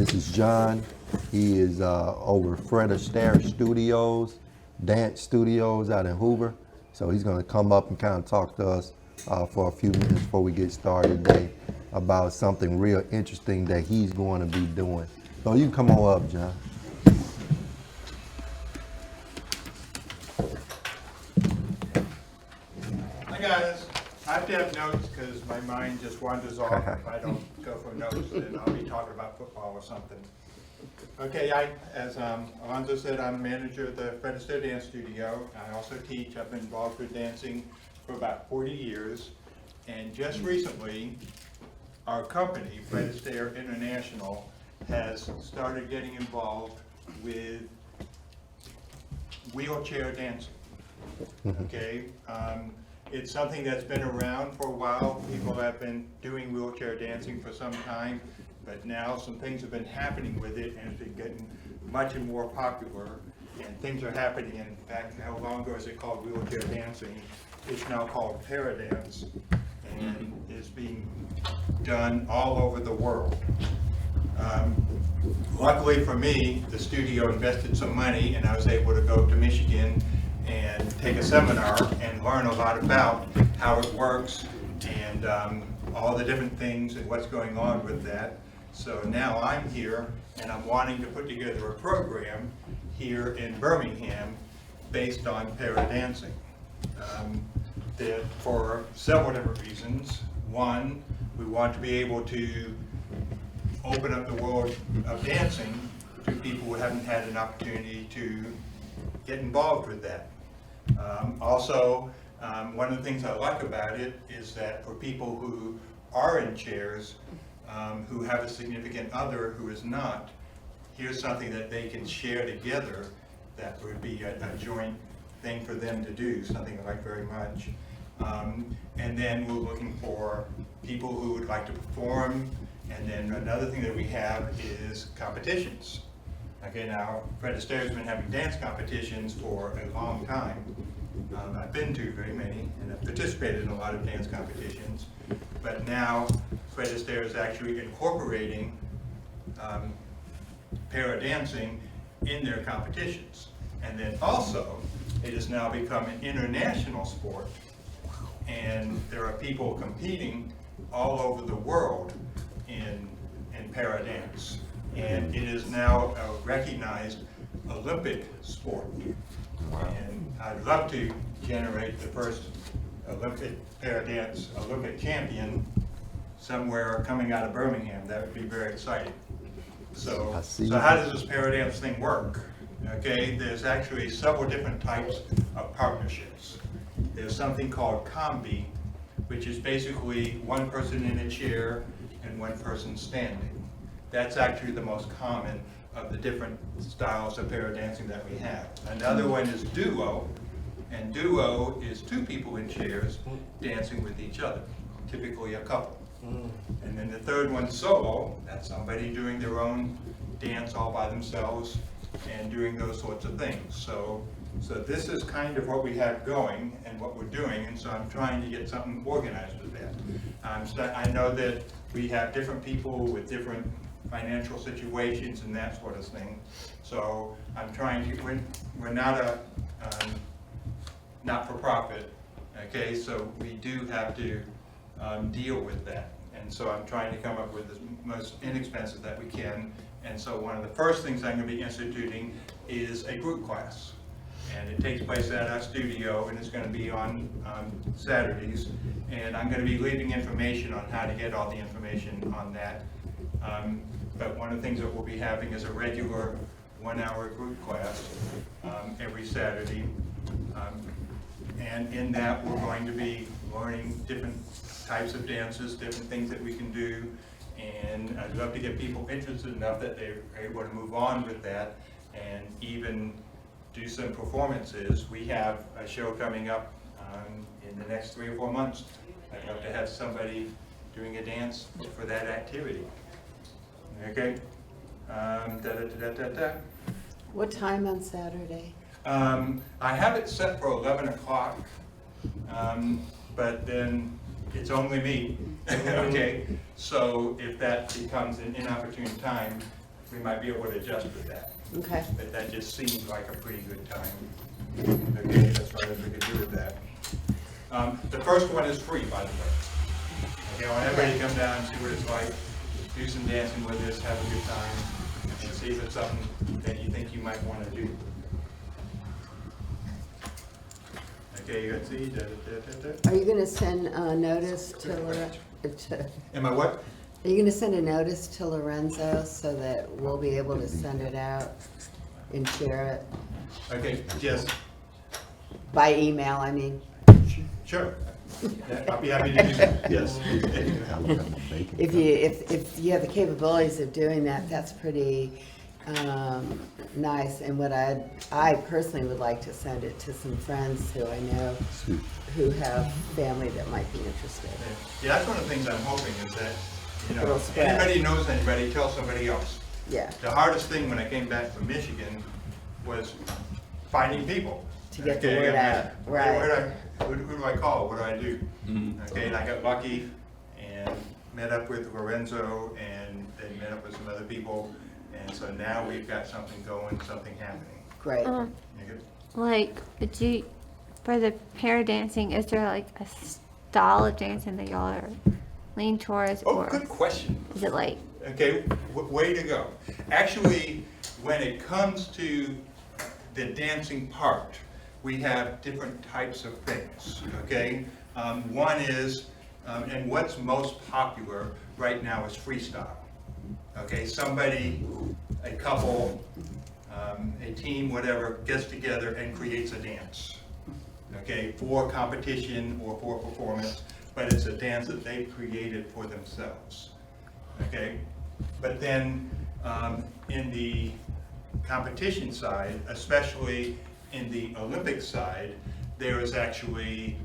This is John. He is over Fred Astaire Studios, Dance Studios out in Hoover. So he's going to come up and kind of talk to us for a few minutes before we get started today about something real interesting that he's going to be doing. So you can come on up, John. Hi guys. I have to have notes because my mind just wanders off if I don't go for notes, and I'll be talking about football or something. Okay, as Lorenzo said, I'm manager of the Fred Astaire Dance Studio. I also teach. I've been involved with dancing for about 40 years. And just recently, our company, Fred Astaire International, has started getting involved with wheelchair dancing. Okay. It's something that's been around for a while. People have been doing wheelchair dancing for some time, but now some things have been happening with it, and it's been getting much more popular. And things are happening. In fact, no longer is it called wheelchair dancing. It's now called paradance, and is being done all over the world. Luckily for me, the studio invested some money, and I was able to go to Michigan and take a seminar and learn a lot about how it works and all the different things and what's going on with that. So now I'm here and I'm wanting to put together a program here in Birmingham based on paradancing. For several different reasons. One, we want to be able to open up the world of dancing to people who haven't had an opportunity to get involved with that. Also, one of the things I like about it is that for people who are in chairs, who have a significant other who is not, here's something that they can share together that would be a joint thing for them to do, something I like very much. And then we're looking for people who would like to perform, and then another thing that we have is competitions. Okay, now Fred Astaire has been having dance competitions for a long time. I've been to very many, and I've participated in a lot of dance competitions. But now Fred Astaire is actually incorporating paradancing in their competitions. And then also, it has now become an international sport, and there are people competing all over the world in paradance. And it is now a recognized Olympic sport. And I'd love to generate the first Olympic paradance Olympic champion somewhere coming out of Birmingham. That would be very exciting. So how does this paradance thing work? Okay, there's actually several different types of partnerships. There's something called combi, which is basically one person in a chair and one person standing. That's actually the most common of the different styles of paradancing that we have. Another one is duo, and duo is two people in chairs dancing with each other, typically a couple. And then the third one's solo, that's somebody doing their own dance all by themselves and doing those sorts of things. So this is kind of what we have going and what we're doing, and so I'm trying to get something organized with that. I know that we have different people with different financial situations and that sort of thing. So I'm trying to, we're not a not-for-profit, okay, so we do have to deal with that. And so I'm trying to come up with the most inexpensive that we can. And so one of the first things I'm going to be instituting is a group class. And it takes place at our studio, and it's going to be on Saturdays. And I'm going to be leaving information on how to get all the information on that. But one of the things that we'll be having is a regular 1-hour group class every Saturday. And in that, we're going to be learning different types of dances, different things that we can do. And I'd love to get people interested enough that they're able to move on with that and even do some performances. We have a show coming up in the next 3 or 4 months. I'd love to have somebody doing a dance for that activity. Okay? What time on Saturday? I have it set for 11 o'clock, but then it's only me. Okay? So if that becomes an inopportune time, we might be able to adjust with that. Okay. But that just seems like a pretty good time. Okay, that's right, if we could do with that. The first one is free, by the way. Okay, I want everybody to come down and see what it's like, do some dancing with us, have a good time, and see if it's something that you think you might want to do. Okay, you got to see, Are you gonna send a notice to Am I what? are you gonna send a notice to Lorenzo so that we'll be able to send it out and share it? Okay, yes, By email, I mean. sure. Yeah, I'll be happy to do that, yes. If you have the capabilities of doing that, that's pretty nice. And what I personally would like to send it to some friends who I know who have family that might be interested. Yeah, that's one of the things I'm hoping is that, you know, It'll spread. anybody knows anybody, tell somebody else. Yeah, The hardest thing when I came back from Michigan was finding people. to get the Okay, word I'm out, like, right. Who do I call? What do I do? Okay, and I got lucky and met up with Lorenzo and then met up with some other people. And so now we've got something going, something happening. Great. Okay? Like, for the pair dancing, is there like a style of dancing that y'all are lean towards, Oh, or good question. is it like, Okay, way to go. Actually, when it comes to the dancing part, we have different types of things, okay? One is, and what's most popular right now is freestyle. Okay, somebody, a couple, a team, whatever, gets together and creates a dance. Okay, for competition or for performance, but it's a dance that they've created for themselves. Okay, but then in the competition side, especially in the Olympic side, there is actually,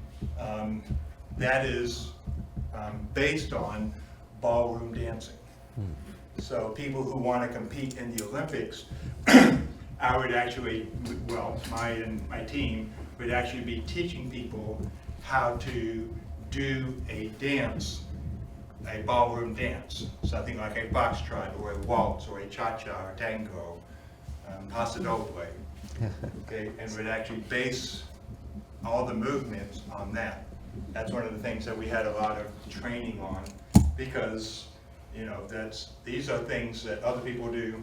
that is based on ballroom dancing. So people who want to compete in the Olympics, I would actually, well, my team would actually be teaching people how to do a dance, a ballroom dance, something like a foxtrot or a waltz or a cha-cha or tango, paso doble. Okay, and would actually base all the movements on that. That's one of the things that we had a lot of training on, because, you know, these are things that other people do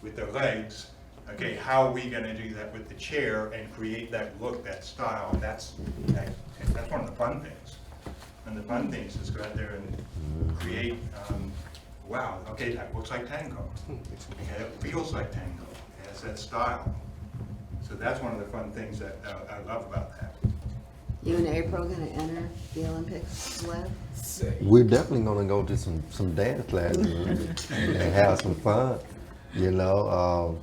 with their legs. Okay, how are we gonna do that with the chair and create that look, that style? That's one of the fun things. And the fun things is go out there and create, wow, okay, that looks like tango. Okay, it feels like tango. It has that style. So that's one of the fun things that I love about that. You and April gonna enter the Olympics as well? We're definitely gonna go to some dance classes and have some fun. You know,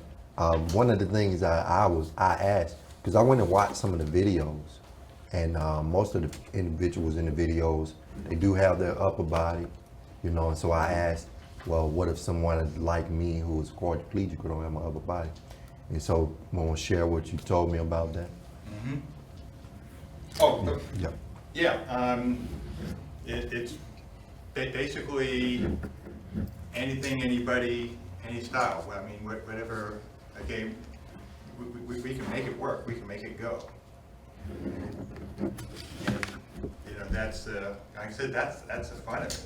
one of the things I asked, because I went and watched some of the videos, and most of the individuals in the videos, they do have their upper body, you know. And so I asked, well, what if someone like me who is quadriplegic don't have my upper body? And so I want to share what you told me about that. Mm-hmm. Oh, Yeah. yeah, it's basically anything, anybody, any style. I mean, whatever, okay, we can make it work, we can make it go. And, you know, that's, like I said, that's the fun of it.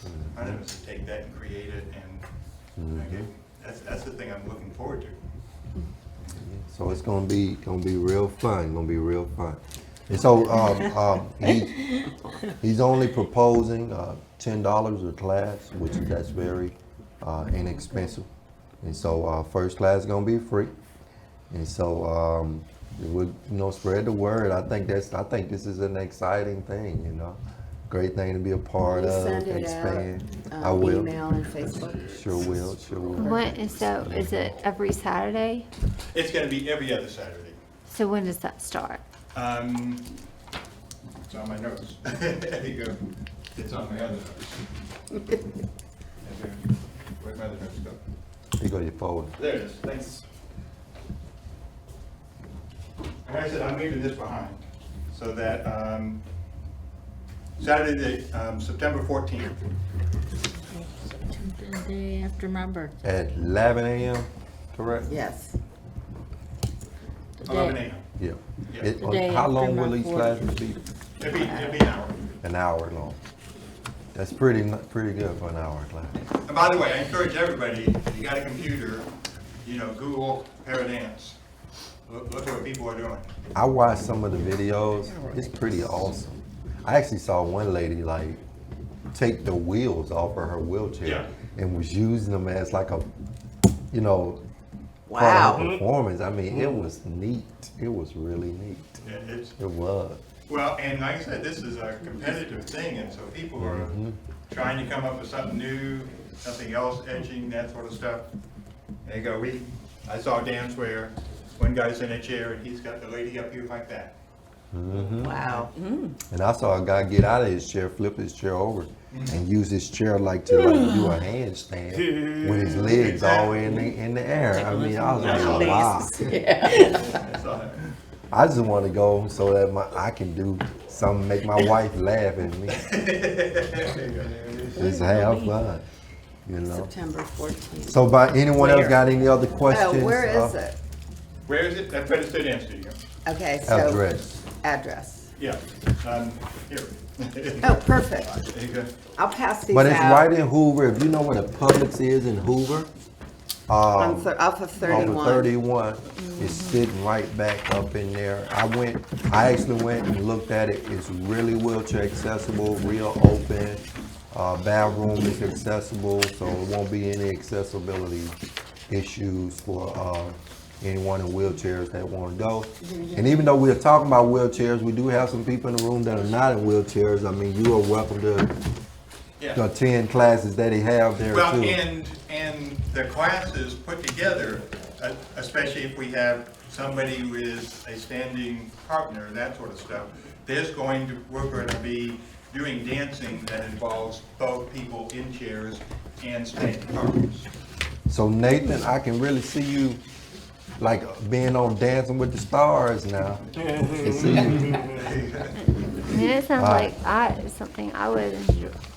The fun of it is to take that and create it, and okay, that's the thing I'm looking forward to. So it's gonna be real fun. Gonna be real fun. And so he's only proposing $10 a class, which that's very inexpensive. And so first class is gonna be free. And so we'll spread the word. I think this is an exciting thing. You know, great thing to be a part Will you of. send it Expand. out, I will. email and Facebook? Sure will. Sure will. when, and so is it every Saturday? It's gonna be every other Saturday. So when does that start? It's on my notes. There you go. It's on my other notes. Where'd my other notes go? You go to your folder. There it is, thanks. Like I said, I'm leaving this behind, so that, Saturday, September 14th. The day after my birthday. At 11 a.m., correct? Yes. The 11 day- a.m. Yeah. Yeah. It- The day how after long my will these 40th. classes be? It'd be an hour. An hour long. That's pretty good for an hour class. And by the way, I encourage everybody, if you got a computer, Google Paradance. Look at what people are doing. I watched some of the videos. It's pretty awesome. I actually saw one lady like take the wheels off of her wheelchair Yeah. and was using them as like a, part Wow. of her performance. I mean, it was neat. It was really neat. It's, It was. well, and like I said, this is a competitive thing, and so people are trying to come up with something new, something else, edging, that sort of stuff. There you go. I saw a dance where one guy's in a chair and he's got the lady up here like that. Wow. And I saw a guy get out of his chair, flip his chair over, and use his chair to do a handstand with his legs all the way in the air. I mean, I was like, wow. I saw that. I just want to go so that I can do something, make my wife laugh at me. Just have fun, September 14th. So, by anyone else Where? got any other questions? Oh, where is it? Where is it? That's Registered Dance Studio. Okay, so. Address. Address. Yeah. Here. Oh, perfect. There you go. I'll pass these But it's out. right in Hoover. If you know where the Publix is in Hoover, Off of off 31. of 31, it's sitting right back up in there. I actually went and looked at it. It's really wheelchair accessible, real open. Bathroom is accessible, so it won't be any accessibility issues for anyone in wheelchairs that want to go. And even though we're talking about wheelchairs, we do have some people in the room that are not in wheelchairs. I mean, you are welcome to Yeah. attend classes that they have there Well, too. and the classes put together, especially if we have somebody with a standing partner, that sort of stuff, we're going to be doing dancing that involves both people in chairs and standing partners. So Nathan, I can really see you like being on Dancing with the Stars now. I see you. I mean, it sounds like something I would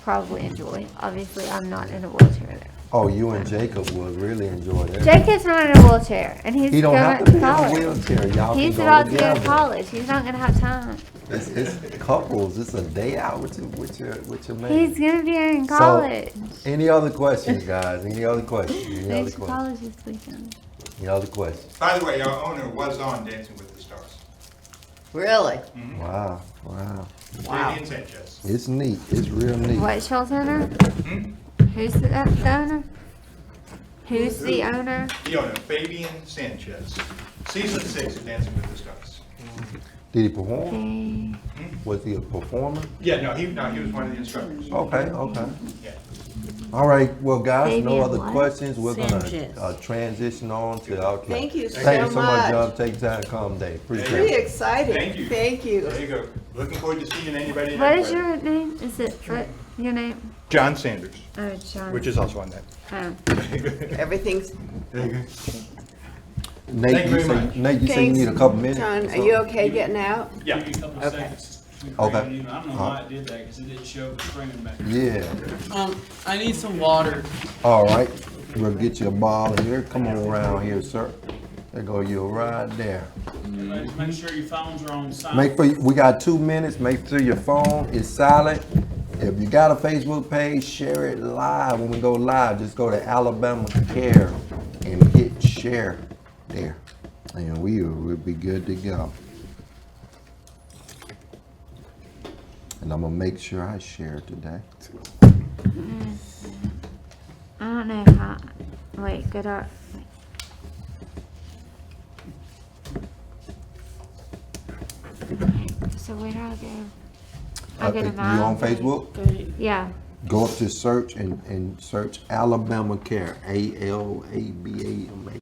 probably enjoy. Obviously, I'm not in a wheelchair. Oh, you and Jacob would really enjoy that. Jacob's not in a wheelchair, and he's He don't have going to to be in a college. wheelchair. Y'all He's can about go to go to together. college. He's not going to have time. It's couples. It's a day out with your man. He's going to be in So, college. Any other questions, guys? Any other questions? Any other He's to questions? college this weekend. Any other questions? By the way, our owner was on Dancing with the Stars. Really? Wow. Wow. Fabian Sanchez. It's neat. It's real neat. What Schultz owner? Who's the owner? Who's the owner? The owner, Fabian Sanchez. Season 6 of Dancing with the Stars. Did he perform? Okay. Was he a performer? Yeah, no, he was one of the instructors. Okay. Yeah. All right. Well, guys, no Fabian other what? questions. We're gonna Sanchez. transition on to our class. Thank you Thank you so so much, John. much. Take time to come, Dave. Appreciate Pretty it. excited. Thank you. Thank you. There you go. Looking forward to seeing anybody. What is your name? Is it what, your name? John Sanders, Oh, John. which is also on that. Oh. Everything's, Nate, Thank you very much. Nate, you say you need a couple minutes? John, are you okay getting out? Yeah. Give you a couple of Okay. seconds. Okay. I don't know why it did that, because it didn't show the screen back there. Yeah. I need some water. All right. We'll get you a ball in here. Come on around here, sir. There go you right there. Make sure your phones are on silent. We got 2 minutes. Make sure your phone is silent. If you got a Facebook page, share it live. When we go live, just go to Alabama Care and hit share there. And we'll be good to go. And I'm gonna make sure I share today. I don't know how. Wait, good art. So where do I go? I go to You on mine. Facebook? Yeah. Go up to search and search Alabama Care. ALABAMA.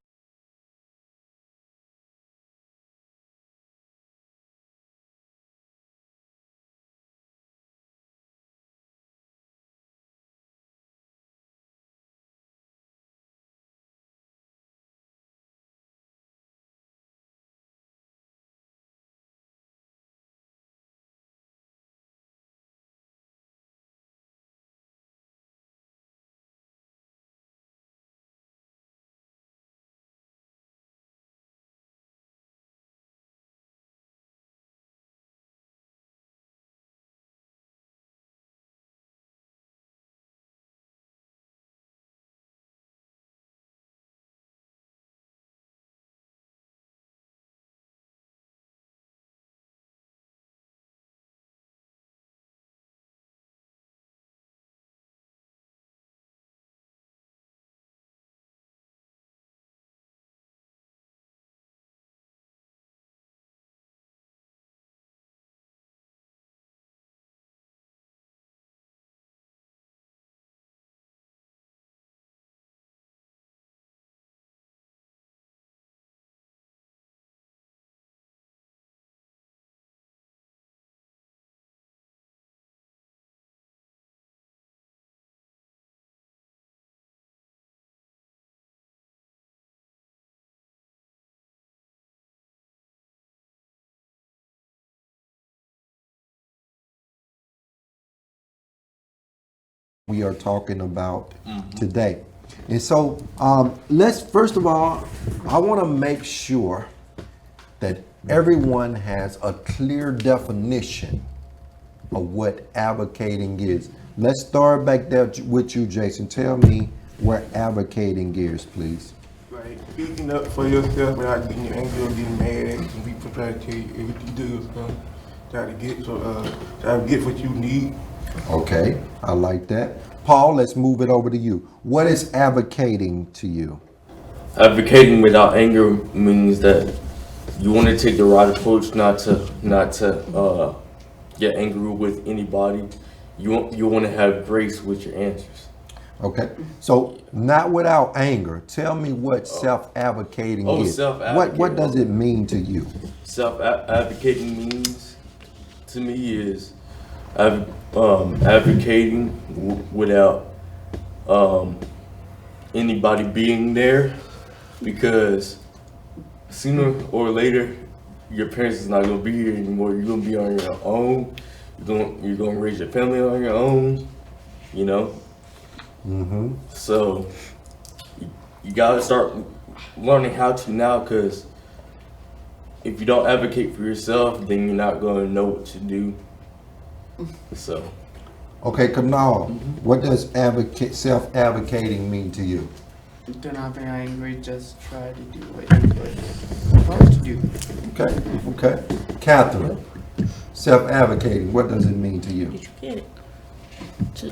we are talking about today. And so let's, first of all, I want to make sure that everyone has a clear definition of what advocating is. Let's start back there with you, Jason. Tell me where advocating is, please. Like speaking up for yourself without getting angry or getting mad and people try to tell you everything you do is gonna try to get what you need. Okay, I like that. Paul, let's move it over to you. What is advocating to you? Advocating without anger means that you want to take the right approach, not to get angry with anybody. You want to have grace with your answers. Okay, so not without anger. Tell me what self-advocating is. Self-advocating. What does it mean to you? Self-advocating means to me is advocating without anybody being there, because sooner or later your parents is not gonna be here anymore. You're gonna be on your own. You're gonna raise your family on your own. You know. Mm-hmm. So you gotta start learning how to now, because if you don't advocate for yourself, then you're not gonna know what to do. So. Okay, Kanal, what does self-advocating mean to you? Do not be angry, just try to do what you're supposed to do. Okay. Catherine, self-advocating, what does it mean to you? Did you get it? To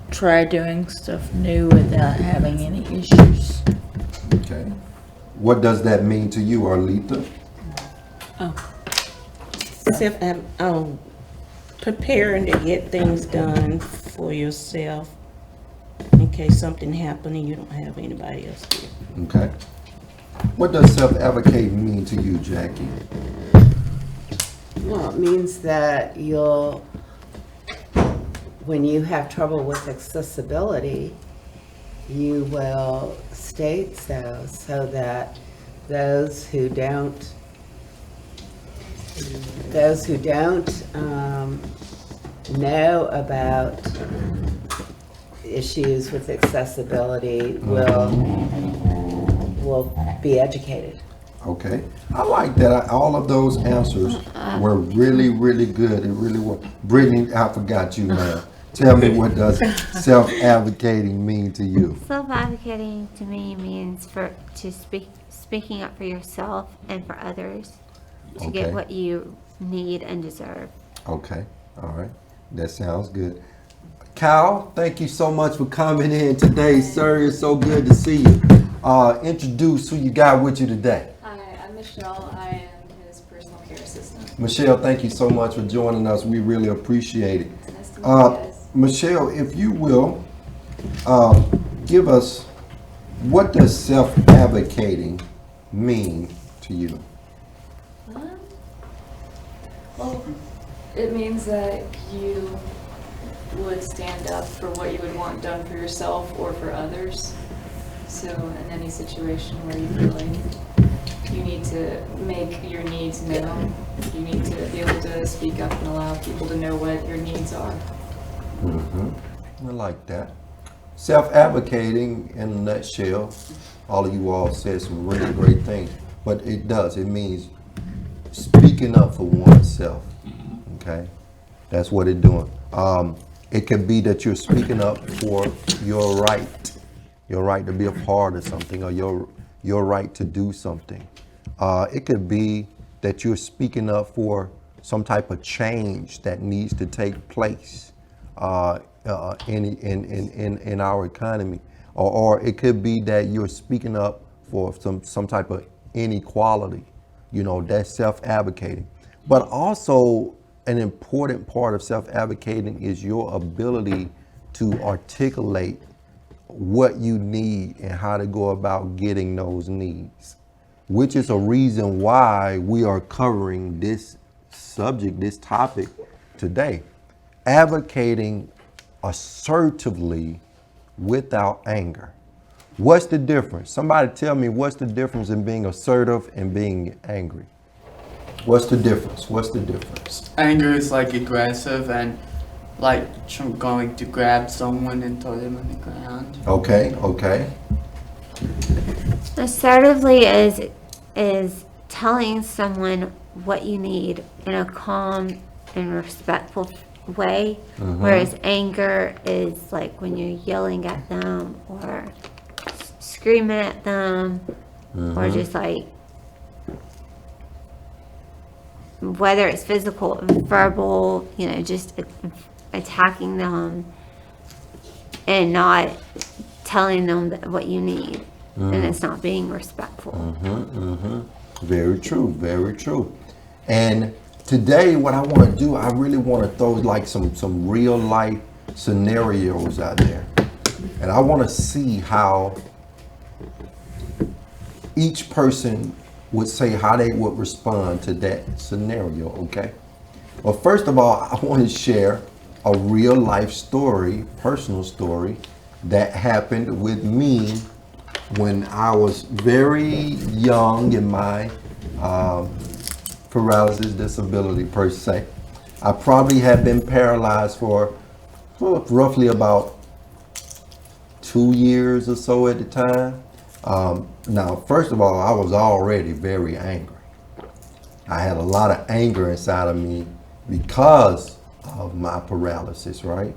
try doing stuff new without having any issues. Okay. What does that mean to you, Arlita? Preparing to get things done for yourself in case something happened and you don't have anybody else here. Okay. What does self-advocating mean to you, Jackie? Well, it means that when you have trouble with accessibility, you will state so that those who don't know about issues with accessibility will be educated. Okay. I like that. All of those answers were really, really good. It really was. Brittany, I forgot you, man. Tell me, what does self-advocating mean to you? Self-advocating to me means speaking up for yourself and for others to Okay. get what you need and deserve. Okay. All right. That sounds good. Kyle, thank you so much for coming in today, sir. It's so good to see you. Introduce who you got with you today. Hi, I'm Michelle. I am his personal care assistant. Michelle, thank you so much for joining us. We really appreciate it. It's nice to meet you guys. Michelle, if you will, give us, what does self-advocating mean to you? Well, it means that you would stand up for what you would want done for yourself or for others. So in any situation where you feel like you need to make your needs known, you need to be able to speak up and allow people to know what your needs are. I like that. Self-advocating, in a nutshell, all of you all said some really great things, but it means speaking up for oneself. Okay, that's what it's doing. It could be that you're speaking up for your right to be a part of something, or your right to do something. It could be that you're speaking up for some type of change that needs to take place in our economy, or it could be that you're speaking up for some type of inequality. You know, that's self-advocating. But also, an important part of self-advocating is your ability to articulate what you need and how to go about getting those needs, which is a reason why we are covering this subject, this topic today. Advocating assertively without anger. What's the difference? Somebody tell me, what's the difference in being assertive and being angry? What's the difference? What's the difference? Anger is like aggressive, and like going to grab someone and throw them on the ground. Okay, okay. Assertively is telling someone what you need in a calm and respectful way, whereas anger is like when you're yelling at them or screaming at them or just like whether it's physical, verbal, you know, just attacking them and not telling them what you need, and it's not being respectful. Very true, very true. And today what I want to do, I really want to throw like some real life scenarios out there. And I want to see how each person would say how they would respond to that scenario, okay? Well, first of all, I want to share a real life story, personal story, that happened with me when I was very young in my paralysis disability per se. I probably had been paralyzed for roughly about 2 years or so at the time. Now, first of all, I was already very angry. I had a lot of anger inside of me because of my paralysis, right?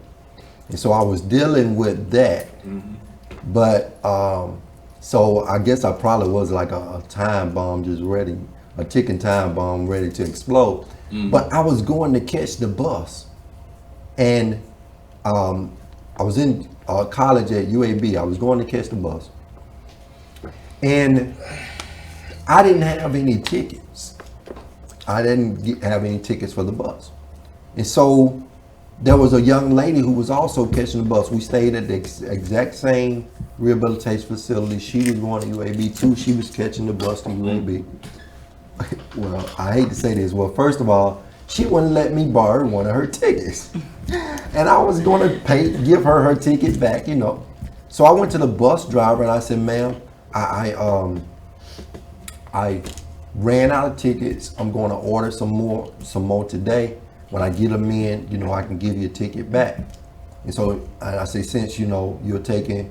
And so I was dealing with that. But so I guess I probably was like a time bomb just ready, a ticking time bomb ready to explode. But I was going to catch the bus. And I was in college at UAB. I was going to catch the bus. And I didn't have any tickets. I didn't have any tickets for the bus. And so there was a young lady who was also catching the bus. We stayed at the exact same rehabilitation facility. She was going to UAB too. She was catching the bus to UAB. Well, I hate to say this. Well, first of all, she wouldn't let me borrow one of her tickets. And I was going to give her ticket back, you know. So I went to the bus driver and I said, ma'am, I ran out of tickets. I'm going to order some more today. When I get them in, you know, I can give you a ticket back. And so I say, since, you know, you're taking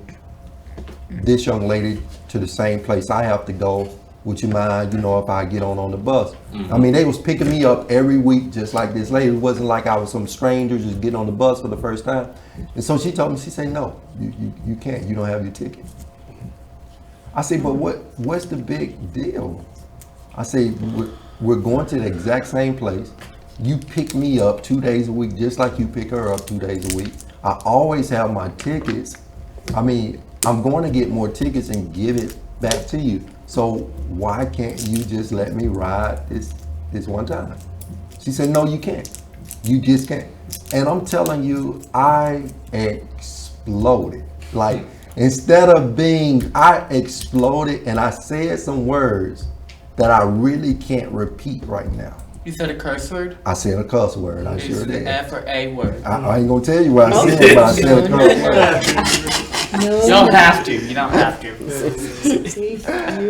this young lady to the same place I have to go, would you mind, you know, if I get on the bus? I mean, they was picking me up every week just like this lady. It wasn't like I was some stranger just getting on the bus for the first time. And so she told me, she said, no, you can't. You don't have your ticket. I say, but what's the big deal? I say, we're going to the exact same place. You pick me up 2 days a week, just like you pick her up 2 days a week. I always have my tickets. I mean, I'm going to get more tickets and give it back to you. So why can't you just let me ride this one time? She said, no, you can't. You just can't. And I'm telling you, I exploded. Like, instead of I exploded and I said some words that I really can't repeat right now. You said a curse word? I said a cuss word. I Is sure it did. F or A word? I ain't gonna tell you what I said, but I said a cuss word. You don't have to. You don't have to.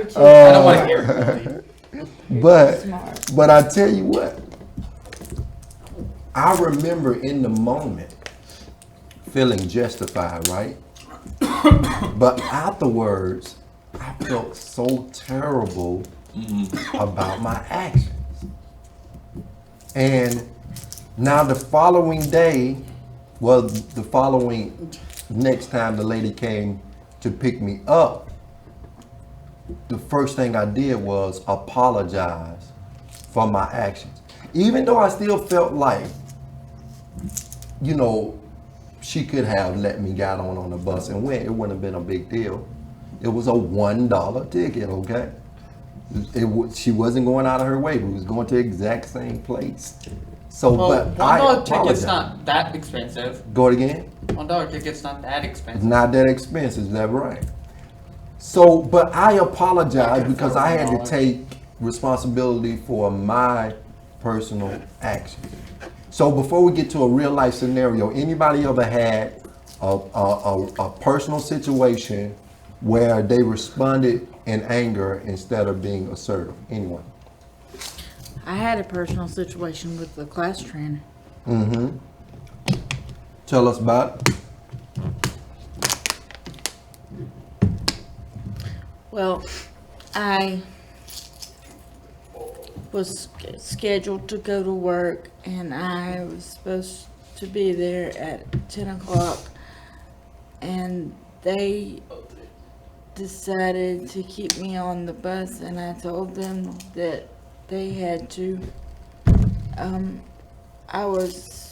I don't want to hear it. But I tell you what, I remember in the moment feeling justified, right? But afterwards, I felt so terrible about my actions. And now the following day, well, the following next time the lady came to pick me up, the first thing I did was apologize for my actions. Even though I still felt like, you know, she could have let me get on the bus and went. It wouldn't have been a big deal. It was a $1 ticket, okay? She wasn't going out of her way. We was going to the exact same place. So, Well, but I $1 ticket's apologize. not that expensive. Go it again? $1 ticket's not that expensive. It's not that expensive, is that right? So, but I apologize because I had to take responsibility for my personal actions. So before we get to a real life scenario, anybody ever had a personal situation where they responded in anger instead of being assertive? Anyone? I had a personal situation with the class trainer. Tell us about it. Well, I was scheduled to go to work and I was supposed to be there at 10 o'clock and they decided to keep me on the bus and I told them that they had to. I was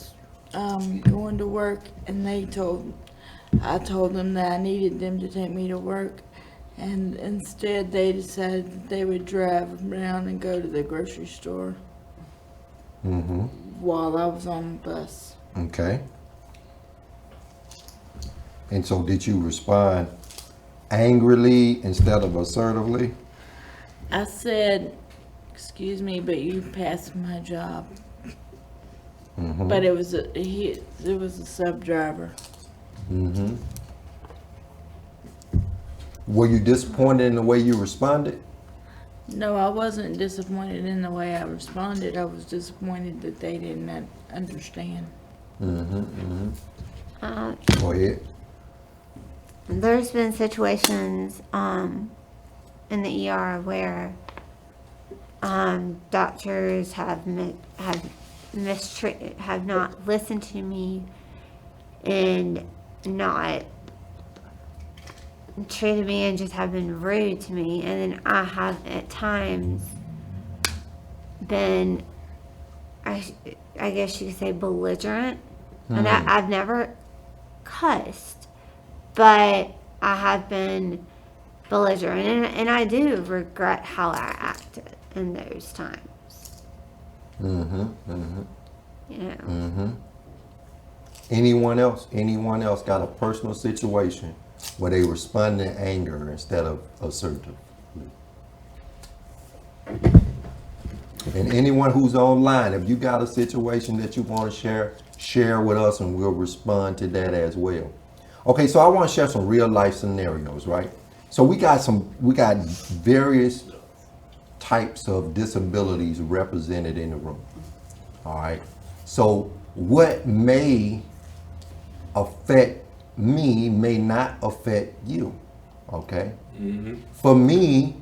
going to work and I told them that I needed them to take me to work. And instead, they decided that they would drive around and go to the grocery store while I was on the bus. Okay. And so did you respond angrily instead of assertively? I said, "Excuse me, but you passed my job." But it was a sub driver. Were you disappointed in the way you responded? No, I wasn't disappointed in the way I responded. I was disappointed that they didn't understand. Go ahead. There's been situations in the ER where doctors have mistreated, have not listened to me and not treated me and just have been rude to me. And then I have at times been, I guess you could say, belligerent. And I've never cussed, but I have been belligerent, and I do regret how I acted in those times. You know. Anyone else? Anyone else got a personal situation where they respond in anger instead of assertive? And anyone who's online, if you got a situation that you want to share with us, and we'll respond to that as well. Okay, so I want to share some real life scenarios, right? So we got various types of disabilities represented in the room. All right. So what may affect me may not affect you. Okay. For me,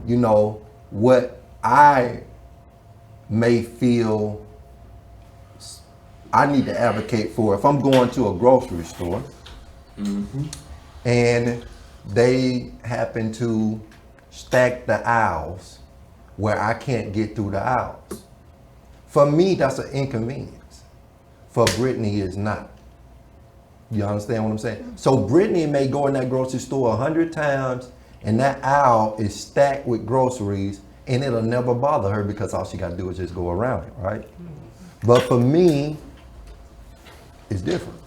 you know, what I may feel I need to advocate for, if I'm going to a grocery store and they happen to stack the aisles where I can't get through the aisles. For me, that's an inconvenience. For Brittany, it's not. You understand what I'm saying? So Brittany may go in that grocery store 100 times and that aisle is stacked with groceries and it'll never bother her because all she got to do is just go around it, right? But for me, it's different.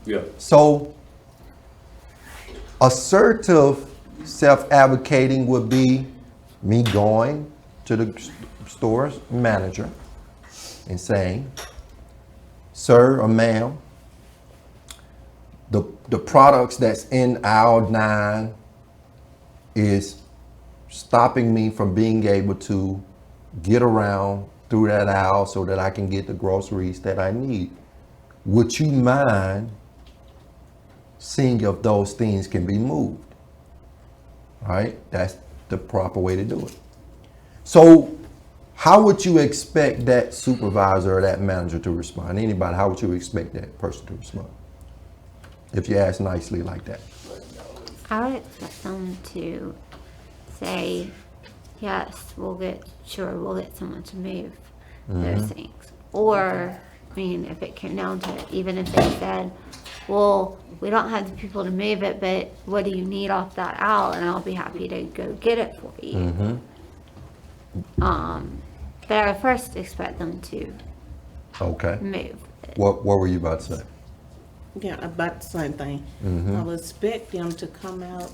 Yeah. So assertive self-advocating would be me going to the store's manager and saying, "Sir or ma'am, the products that's in aisle 9 is stopping me from being able to get around through that aisle so that I can get the groceries that I need. Would you mind seeing if those things can be moved?" All right, that's the proper way to do it. So how would you expect that supervisor or that manager to respond? Anybody, how would you expect that person to respond if you ask nicely like that? I would expect them to say, "Yes, we'll get someone to move those things." Or, I mean, if it came down to it, even if they said, "Well, we don't have the people to move it, but what do you need off that aisle? And I'll be happy to go get it for you." But I would first expect them to Okay. move it. What were you about to say? Yeah, about the same thing. I would expect them to come out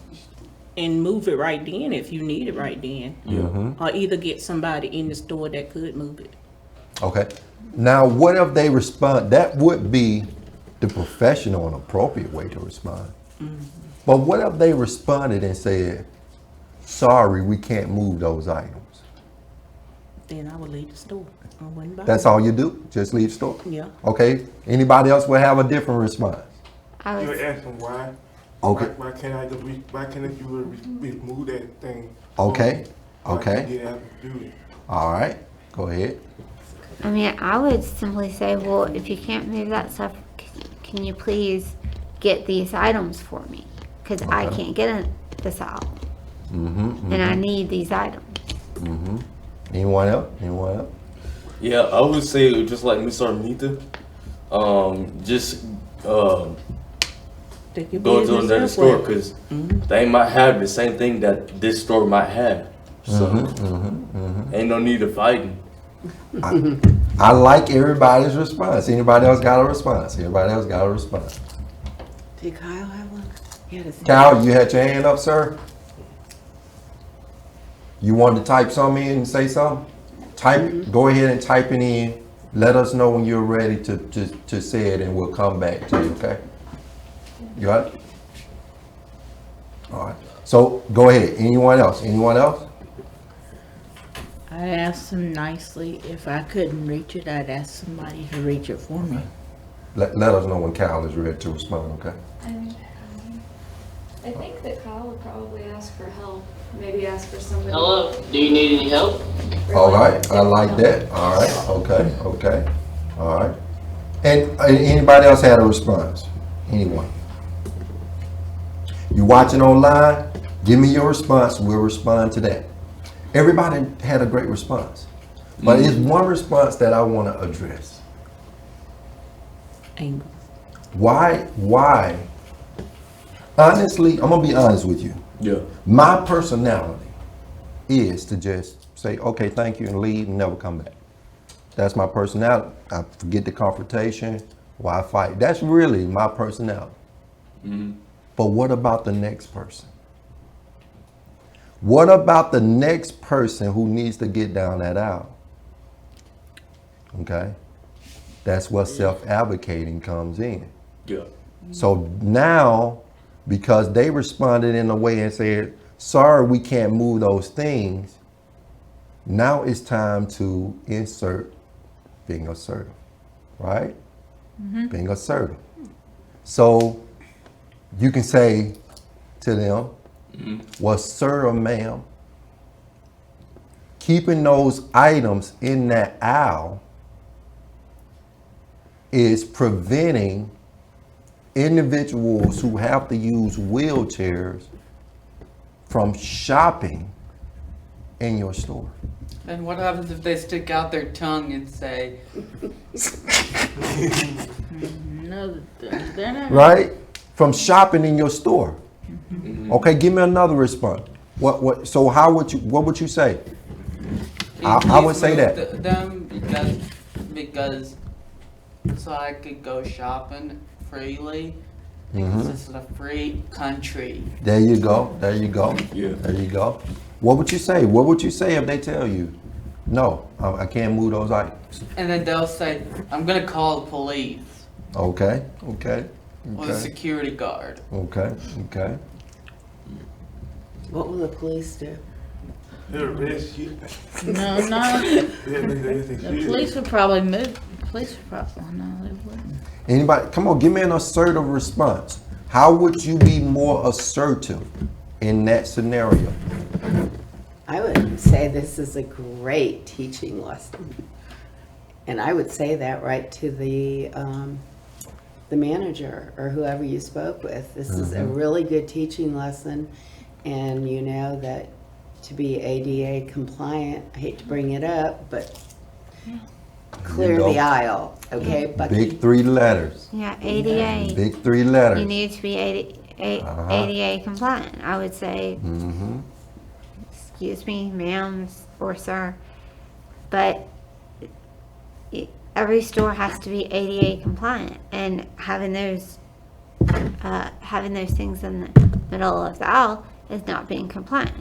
and move it right then if you need it right then. Or either get somebody in the store that could move it. Okay. Now, what if they respond? That would be the professional and appropriate way to respond. But what if they responded and said, "Sorry, we can't move those items"? then I would leave the store. I wouldn't buy That's them. all you do? Just leave the store? Yeah. Okay. Anybody else will have a different response? I You was, ask them why. Okay. Why can't I just why can't you remove that thing? Okay. So I Okay. can get out and do it. All right. Go ahead. I mean, I would simply say, well, if you can't move that stuff, can you please get these items for me? Because I Okay. can't get this out, Mm-hmm. and I need these items. Mm-hmm. Anyone else? Anyone else? Yeah, I would say just like Miss Armita, just Take your go to business another elsewhere. store because they might have the same thing that this store might have. So ain't no need of fighting. I like everybody's response. Anybody else got a response? Anybody else got a response? Did Kyle have one? Yeah, this- Cal, you had your hand up, sir? You wanted to type something in and say something? Type. Go ahead and type it in. Let us know when you're ready to say it, and we'll come back to you, okay? You got it? All right. So go ahead. Anyone else? Anyone else? I asked them nicely. If I couldn't reach it, I'd ask somebody to reach it for me. Let us know when Cal is ready to respond, okay? I think that Kyle would probably ask for help. Maybe ask for somebody. Hello, do you need any help? All right. I like that. All right. Okay. Okay. All right. And anybody else had a response? Anyone? You watching online? Give me your response. We'll respond to that. Everybody had a great response, but it's one response that I want to address. Anger. Why? Honestly, I'm gonna be honest with you. Yeah. My personality is to just say, okay, thank you, and leave and never come back. That's my personality. I forget the confrontation. Why fight? That's really my personality. But what about the next person? What about the next person who needs to get down that aisle? Okay? That's where self-advocating comes in. Yeah. So now, because they responded in a way and said, sorry, we can't move those things, now it's time to insert being assertive, right? Being assertive. So you can say to them, well, sir or ma'am, keeping those items in that aisle is preventing individuals who have to use wheelchairs from shopping in your store. And what happens if they stick out their tongue and say, No, they're not. Right? From shopping in your store. Okay, give me another response. So what would you say? I would say that. Them because so I could go shopping freely. Because this is a free country. There you go. There you go. Yeah. There you go. What would you say? What would you say if they tell you, no, I can't move those items? And then they'll say, I'm gonna call the police Okay. Okay. or the Okay. security guard. Okay. Okay. What will the police do? They're arrest you. No, no. The police would probably move. The police would probably, no, they wouldn't. Anybody? Come on, give me an assertive response. How would you be more assertive in that scenario? I would say this is a great teaching lesson. And I would say that right to the manager or whoever you spoke with. This is a really good teaching lesson. And you know that to be ADA compliant, I hate to bring it up, but clear go. the aisle, okay? But Big 3 letters. Yeah, ADA. Big 3 letters. You need to be ADA compliant. I would say, excuse me, ma'am or sir, but every store has to be ADA compliant, and having those things in the middle of the aisle is not being compliant.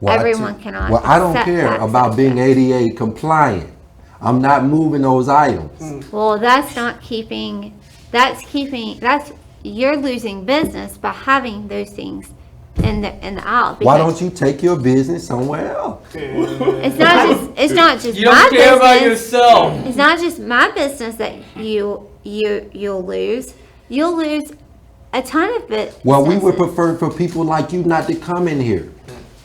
Well, Everyone cannot. Well, I don't accept care that about such being thing. ADA compliant. I'm not moving those items. Well, that's not keeping. That's you're losing business by having those things in the aisle. Why because don't you take your business somewhere else? It's not just You my don't care about business. yourself. It's not just my business that you'll lose. You'll lose a ton of it. Well, we would prefer for people like you not to come in here.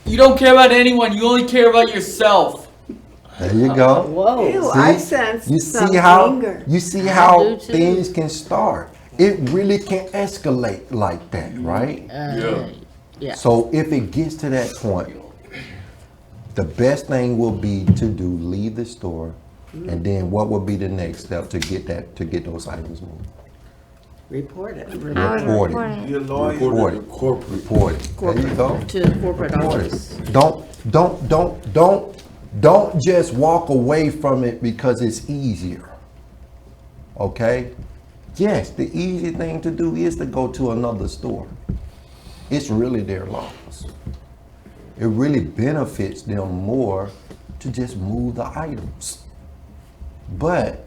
You don't care about anyone. You only care about yourself. There you go. Whoa, See? I sense You some see how anger. you see I how do too. things can start. It really can escalate like that, right? Yeah. So if it gets to that point, the best thing will be to do leave the store, and then what would be the next step to get those items moved? Report it. I would Report it. report it. You're a lawyer. Report it. Report it. There you go. To the corporate Report office. it. Don't just walk away from it because it's easier. Okay? Yes, the easy thing to do is to go to another store. It's really their loss. It really benefits them more to just move the items. But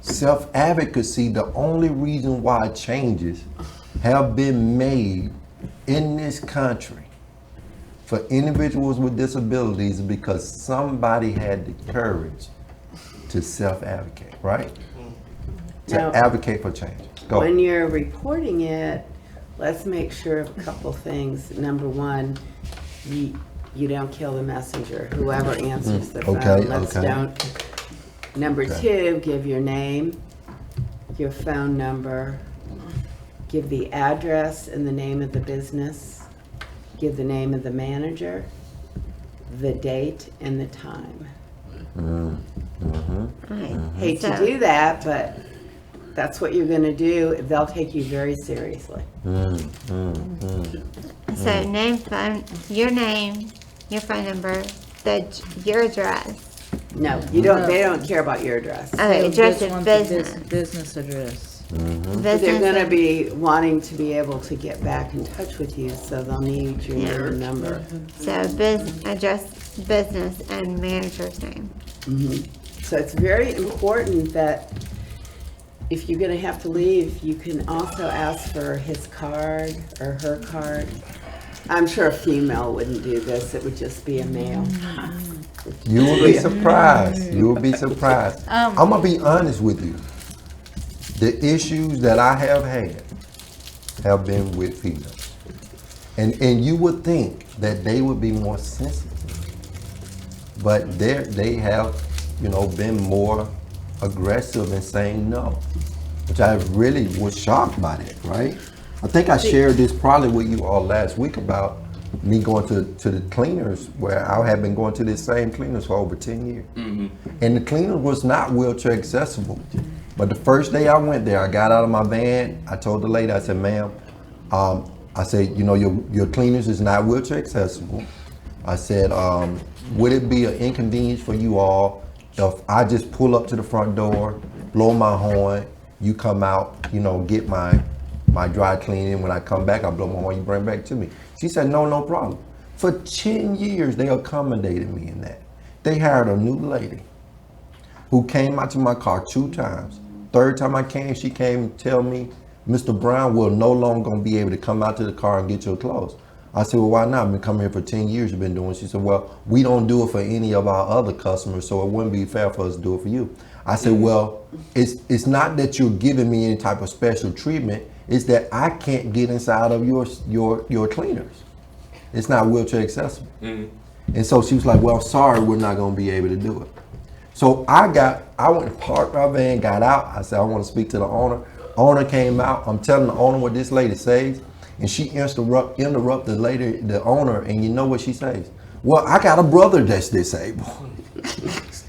self-advocacy, the only reason why changes have been made in this country for individuals with disabilities is because somebody had the courage to self-advocate, right? To Now, advocate for change. Go. When you're reporting it, let's make sure of a couple things. Number one, you don't kill the messenger, whoever answers the phone. Okay, Let's okay. don't. Number two, give your name, your phone number, give the address and the name of the business, give the name of the manager, the date and the time. Right. Hate to So- do that, but that's what you're gonna do. They'll take you very seriously. So name, your phone number, your address. No, you don't, they don't care about your address. Okay, address Just of want the business. Business address. But they're Business gonna and- be wanting to be able to get back in touch with you, so they'll need your name and number. So address, business, and manager's name. So it's very important that if you're gonna have to leave, you can also ask for his card or her card. I'm sure a female wouldn't do this, it would just be a male. You will be surprised. You will be surprised. I'm gonna be honest with you. The issues that I have had have been with females, and you would think that they would be more sensitive, but they have, been more aggressive in saying no, which I really was shocked by that. Right? I think I shared this probably with you all last week about me going to the cleaners where I had been going to this same cleaners for over 10 years. And the cleaner was not wheelchair accessible. But the first day I went there, I got out of my van. I told the lady, I said, ma'am, I said, your cleaners is not wheelchair accessible. I said, would it be an inconvenience for you all if I just pull up to the front door, blow my horn, you come out, get my dry cleaning. When I come back, I blow my horn, you bring it back to me. She said, no problem. For 10 years, they accommodated me in that. They hired a new lady who came out to my car 2 times. Third time I came, she came and tell me, Mr. Brown will no longer gonna be able to come out to the car and get your clothes. I said, well, why not? I've been coming here for 10 years, you've been doing it. She said, well, we don't do it for any of our other customers, so it wouldn't be fair for us to do it for you. I said, well, it's not that you're giving me any type of special treatment, it's that I can't get inside of your cleaners. It's not wheelchair accessible. And so she was like, well, sorry, we're not gonna be able to do it. So I went and parked my van, got out. I said, I want to speak to the owner. Owner came out. I'm telling the owner what this lady says. And she interrupt the owner. And you know what she says? Well, I got a brother that's disabled.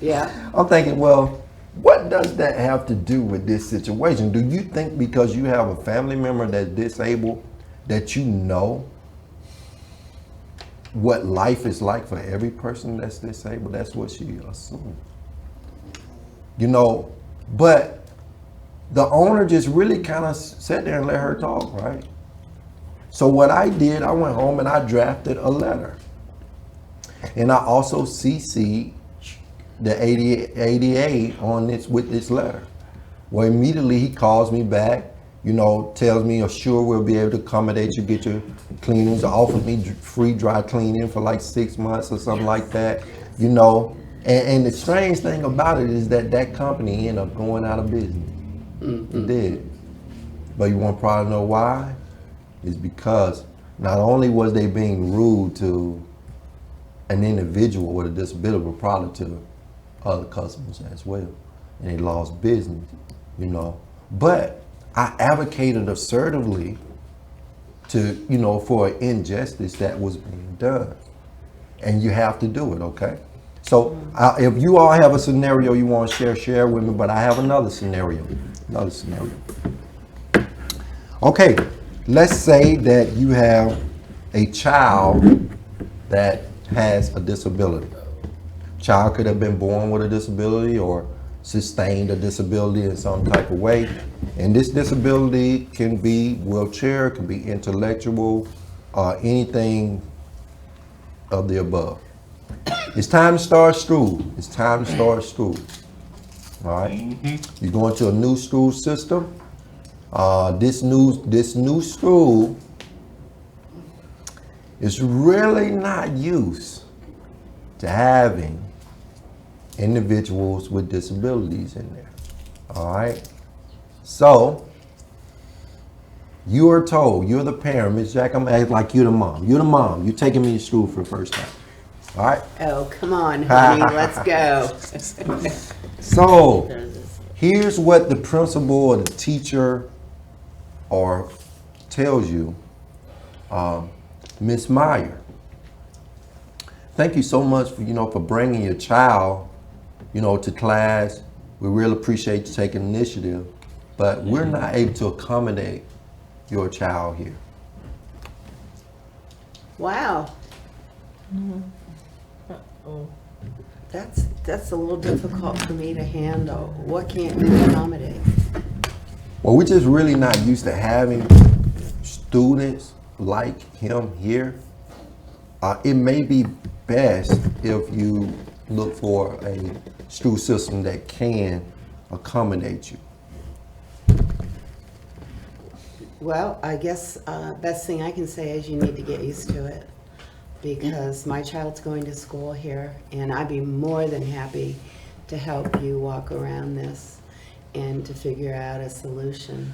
Yeah. I'm thinking, well, what does that have to do with this situation? Do you think because you have a family member that's disabled that you know what life is like for every person that's disabled? That's what she assumed. But the owner just really kind of sat there and let her talk, right? So what I did, I went home and I drafted a letter. And I also CC'd the ADA on this with this letter. Well, immediately he calls me back. tells me, or sure, we'll be able to accommodate you, get your cleanings, offered me free dry cleaning for like 6 months or something like that, And the strange thing about it is that company ended up going out of business. It did. But you want to probably know why? It's because not only was they being rude to an individual with a disability, but probably to other customers as well. And they lost business, But I advocated assertively to, for an injustice that was being done. And you have to do it, okay? So if you all have a scenario you want to share with me, but I have another scenario. Okay, let's say that you have a child that has a disability. Child could have been born with a disability or sustained a disability in some type of way. And this disability can be wheelchair, can be intellectual, anything of the above. It's time to start school. All right. You're going to a new school system. This new school is really not used to having individuals with disabilities in there. All right. So you are told, you're the parent, Ms. Jack, I'm acting like you're the mom. You're the mom. You're taking me to school for the first time. All right. Oh, come on, honey, let's go. So here's what the principal or the teacher or tells you, Miss Meyer, thank you so much for bringing your child, to class. We really appreciate you taking initiative, but we're not able to accommodate your child here. Wow. That's a little difficult for me to handle. What can't you accommodate? Well, we're just really not used to having students like him here. It may be best if you look for a school system that can accommodate you. Well, I guess best thing I can say is you need to get used to it, because my child's going to school here, and I'd be more than happy to help you walk around this and to figure out a solution.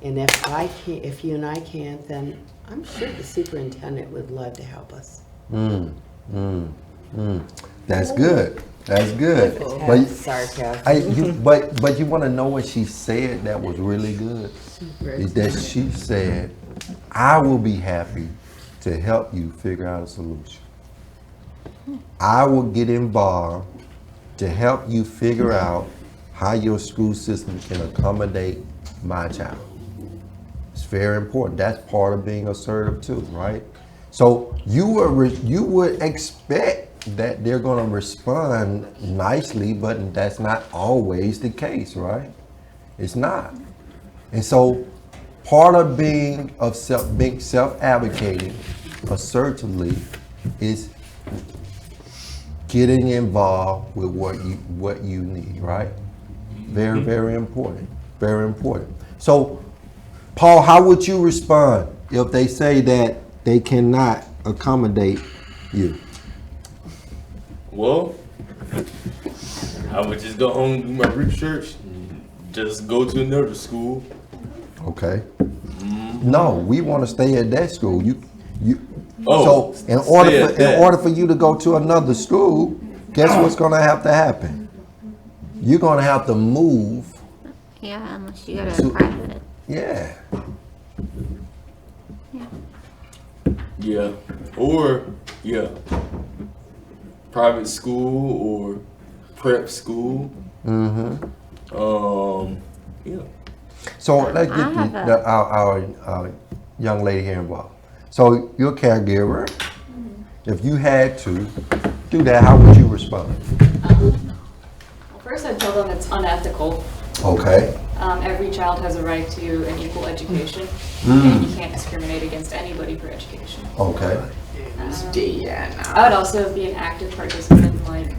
And if you and I can't, then I'm sure the superintendent would love to help us. That's good. That's good. But sarcasm. But you want to know what she said that was really good? Is that she said, I will be happy to help you figure out a solution. I will get involved to help you figure out how your school system can accommodate my child. It's very important. That's part of being assertive too, right? So you would expect that they're going to respond nicely, but that's not always the case, right? It's not. And so part of being self-advocating assertively is getting involved with what you need, right? Very, very important. Very important. So, Paul, how would you respond if they say that they cannot accommodate you? Well, I would just go home and do my research, and just go to another school. Okay. No, we want to stay at that school. Oh, so in order for you to go to another school, guess what's going to have to happen? You're going to have to move. Yeah, unless you go to a private. Yeah. Yeah. Or, yeah. Private school or prep school. Yeah. So let's get our young lady here involved. So you're a caregiver. If you had to do that, how would you respond? Well, first I'd tell them it's unethical. Okay. Every child has a right to an equal education, and you can't discriminate against anybody for education. Okay. I would also be an active participant, like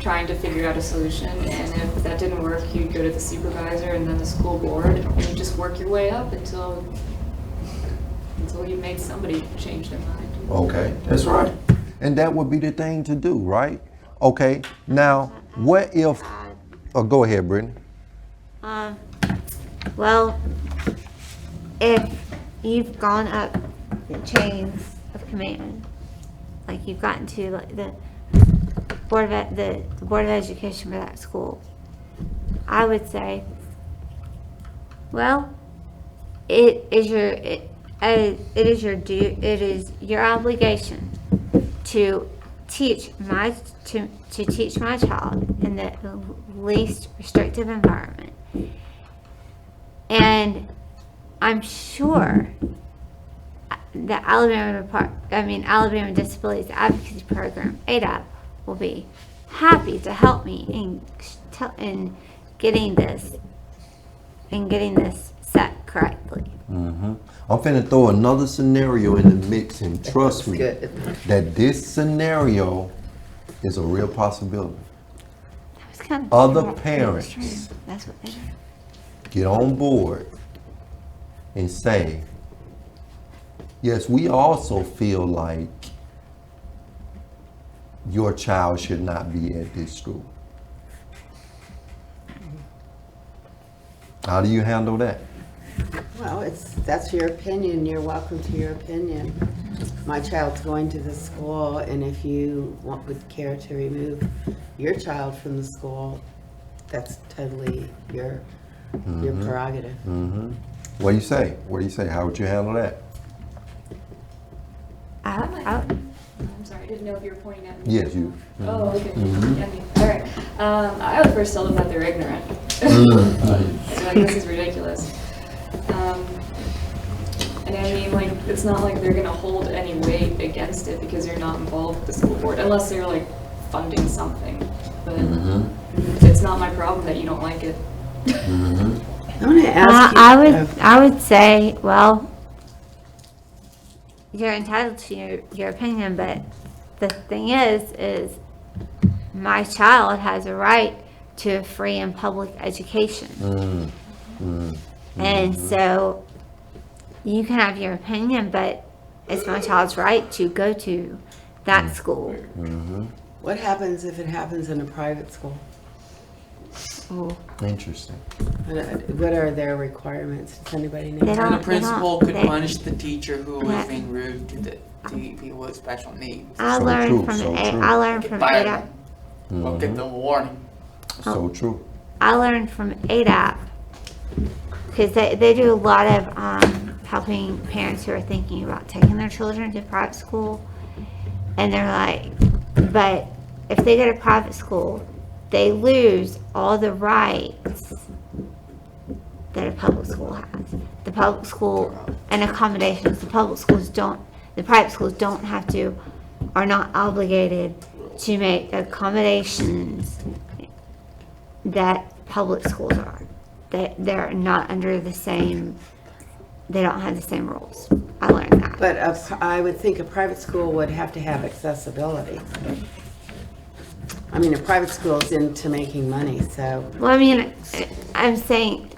trying to figure out a solution, and if that didn't work, you'd go to the supervisor and then the school board, and you just work your way up until you made somebody change their mind. Okay. That's right. And that would be the thing to do, right? Okay, now, what if, oh, go ahead, Brittany. Well, if you've gone up the chains of command, like you've gotten to like the board of education for that school, I would say, well, it is your obligation to teach my child in the least restrictive environment. And I'm sure the Alabama Disabilities Advocacy Program, ADAP, will be happy to help me in getting this set correctly. I'm finna throw another scenario in the mix, and trust me, Good. that this scenario is a real possibility. That was kind of Other parents That's what they do. get on board and say, yes, we also feel like your child should not be at this school. How do you handle that? Well, that's your opinion. You're welcome to your opinion. My child's going to this school, and if you would care to remove your child from the school, that's totally your prerogative. What do you say? How would you handle that? I'm sorry, I didn't know if you were pointing at me. Yes, you. Oh, okay. I mean, all right. I would first tell them that they're ignorant. So like, this is ridiculous. And I mean, like, it's not like they're gonna hold any weight against it because you're not involved with the school board, unless they're like funding something. But it's not my problem that you don't like it. I want to ask you. I would say, well, you're entitled to your opinion, but the thing is my child has a right to a free and public education. And so you can have your opinion, but it's my child's right to go to that school. What happens if it happens in a private school? Ooh. Interesting. What are their requirements? Does anybody know? They don't- The principal could they- punish the teacher who was Yeah. being rude to people with special needs. I So learned true, from so A- true. I learned Could from fire ADAP. them or give them a warning. So true. I learned from ADAP because they do a lot of helping parents who are thinking about taking their children to private school, and they're like, but if they go to private school, they lose all the rights that a public school has. The public school and accommodations. The private schools don't have to, are not obligated to make accommodations that public schools are. They're not under the same, they don't have the same rules. I learned that. But I would think a private school would have to have accessibility. I mean, a private school is into making money, so. Well, I mean, what I'm saying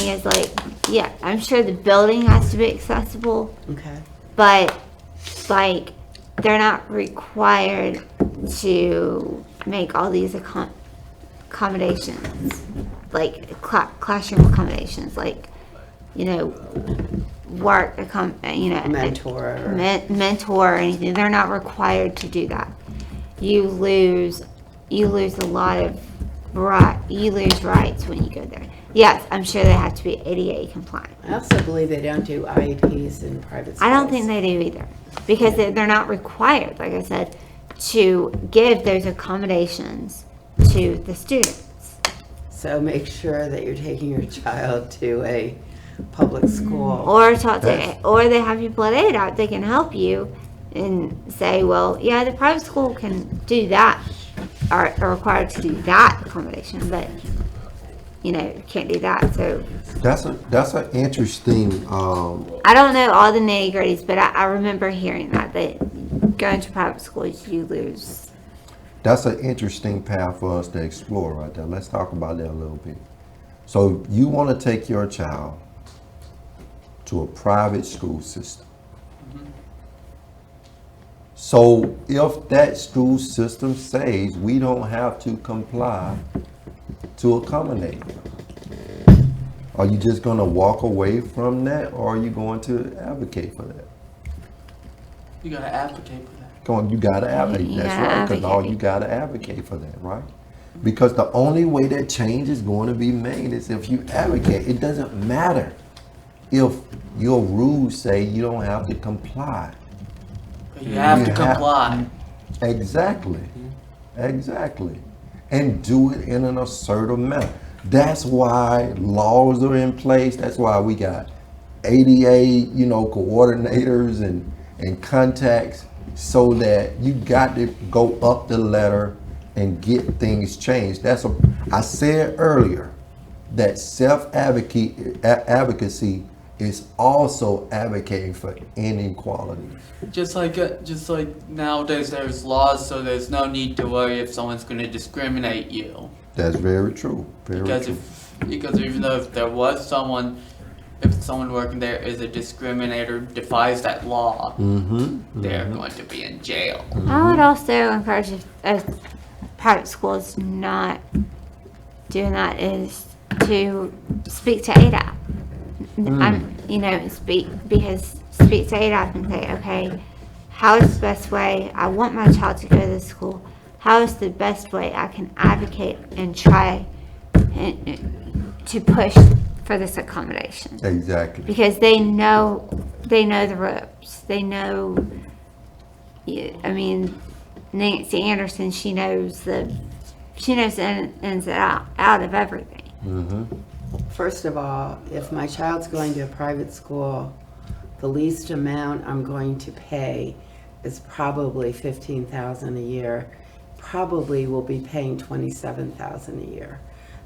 is like, yeah, I'm sure the building has to be accessible, Okay. but like, they're not required to make all these accommodations, like classroom accommodations, like, work, Mentor. mentor or anything. They're not required to do that. You lose a lot of rights when you go there. Yes, I'm sure they have to be ADA compliant. I also believe they don't do IEPs in private schools. I don't think they do either, because they're not required, like I said, to give those accommodations to the students. So make sure that you're taking your child to a public school. Or or they have people at ADAP, they can help you and say, well, yeah, the private school can do that, are required to do that accommodation, but can't do that. So That's an interesting. I don't know all the nitty gritties, but I remember hearing that going to private schools, you lose That's an interesting path for us to explore right there. Let's talk about that a little bit. So you want to take your child to a private school system. So if that school system says we don't have to comply to accommodate, are you just going to walk away from that, or are you going to advocate for that? You gotta advocate for that. You gotta advocate. You That's gotta right, because all advocate. you gotta advocate for that, right? Because the only way that change is going to be made is if you advocate. It doesn't matter if your rules say you don't have to comply. But you have to You have- comply. Exactly. Exactly. And do it in an assertive manner. That's why laws are in place. That's why we got ADA, coordinators and contacts, so that you got to go up the ladder and get things changed. I said earlier that self-advocacy is also advocating for inequality. Just like nowadays there's laws, so there's no need to worry if someone's gonna discriminate you. That's very true. Very Because true. because even though if someone working there is a discriminator, defies that law, they're going to be in jail. I would also encourage if private schools not doing that is to speak to ADAP. Speak to ADAP and say, okay, how is the best way? I want my child to go to this school. How is the best way I can advocate and try to push for this accommodation? Exactly. Because they know the ropes. They know. Nancy Anderson. She knows the ins and out of everything. First of all, if my child's going to a private school, the least amount I'm going to pay is probably $15,000 a year. Probably will be paying $27,000 a year.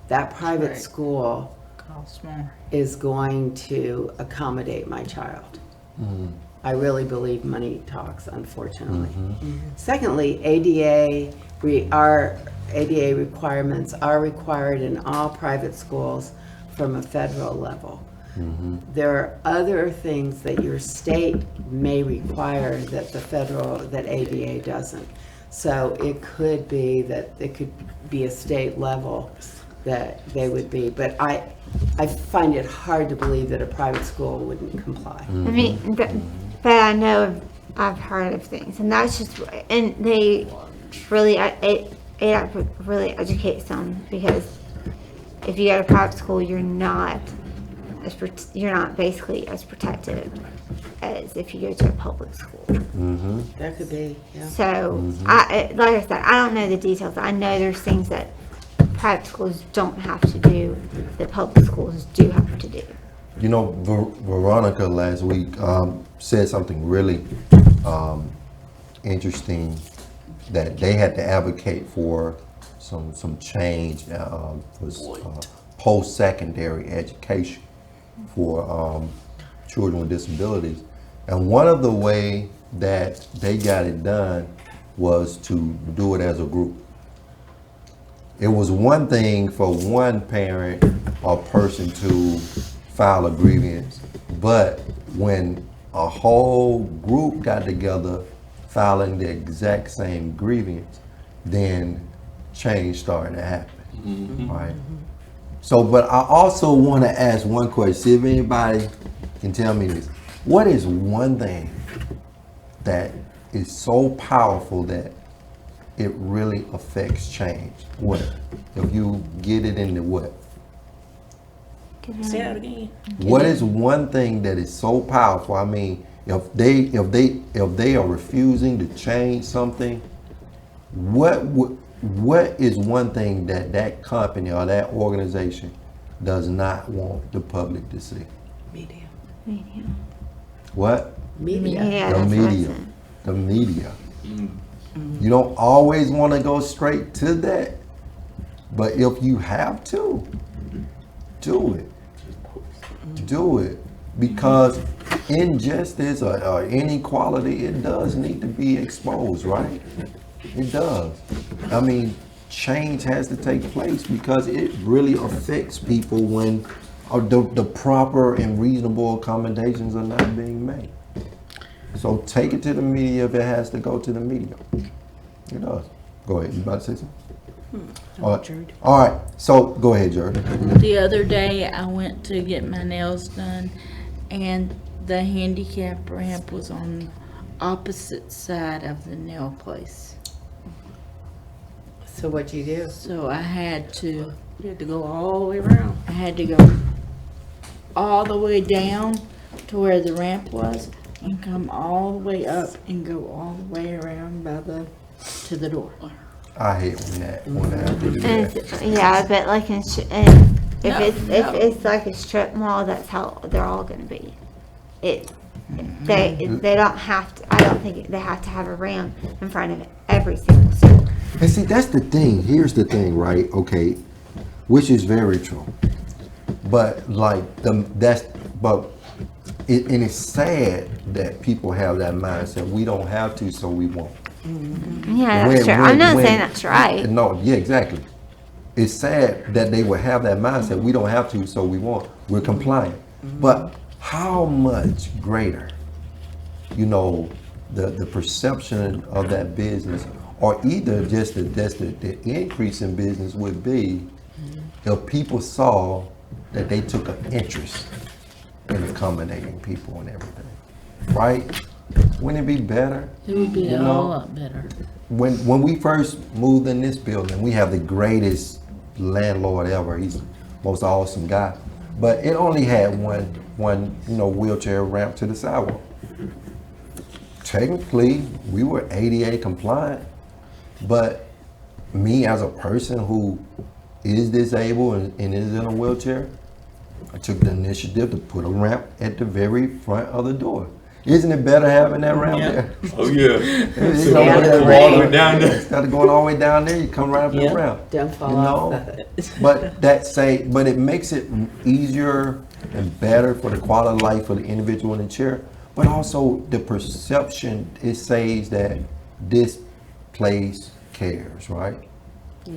That private Right. school Costs more. is going to accommodate my child. I really believe money talks, unfortunately. Secondly, our ADA requirements are required in all private schools from a federal level. There are other things that your state may require that that ADA doesn't. So it could be that it could be a state level that they would be, but I find it hard to believe that a private school wouldn't comply. But I know I've heard of things, and that's just, and they really, ADAP really educates them, because if you go to private school, you're not basically as protected as if you go to a public school. That could be, yeah. So, like I said, I don't know the details. I know there's things that private schools don't have to do that public schools do have to do. Veronica last week said something really interesting, that they had to advocate for some change for post-secondary education for children with disabilities. And one of the way that they got it done was to do it as a group. It was one thing for one parent or person to file a grievance, but when a whole group got together filing the exact same grievance, then change started to happen, right? So, but I also want to ask one question, see if anybody can tell me this. What is one thing that is so powerful that it really affects change? What? If you get it into what? Say that again. What is one thing that is so powerful? I mean, if they are refusing to change something, what is one thing that company or that organization does not want the public to see? Media. What? Media. Yeah, The that's what I media. said. The media. You don't always want to go straight to that, but if you have to, do it. Do it. Because injustice or inequality, it does need to be exposed, right? It does. I mean, change has to take place because it really affects people when the proper and reasonable accommodations are not being made. So take it to the media if it has to go to the media. It does. Go ahead. You about to say something? All right. So go ahead, Jordan. The other day, I went to get my nails done, and the handicap ramp was on the opposite side of the nail place. So what'd you do? So I had to, You had to go all the way around. I had to go all the way down to where the ramp was, and come all the way up and go all the way around to the door. I hate when that have to do that. Yeah, but like if No, if no. it's like a strip mall, that's how they're all gonna be. They don't have to. I don't think they have to have a ramp in front of every single store. And see, that's the thing. Here's the thing, right? Okay, which is very true. But like and it's sad that people have that mindset. We don't have to, so we won't. Yeah, that's true. I'm not saying that's right. No, yeah, exactly. It's sad that they would have that mindset. We don't have to, so we won't. We're compliant. But how much greater, the perception of that business, or either just the increase in business would be if people saw that they took an interest in accommodating people and everything, right? Wouldn't it be better? It would be a whole lot better. When we first moved in this building, we have the greatest landlord ever. He's the most awesome guy. But it only had one wheelchair ramp to the sidewalk. Technically, we were ADA compliant, but me as a person who is disabled and is in a wheelchair, I took the initiative to put a ramp at the very front of the door. Isn't it better having that ramp there? Oh yeah. It's So over there, all the way down there. Instead of going all the way down there, you come right up the ramp. Don't fall off. But but it makes it easier and better for the quality of life for the individual in the chair. But also the perception, it says that this place cares, right?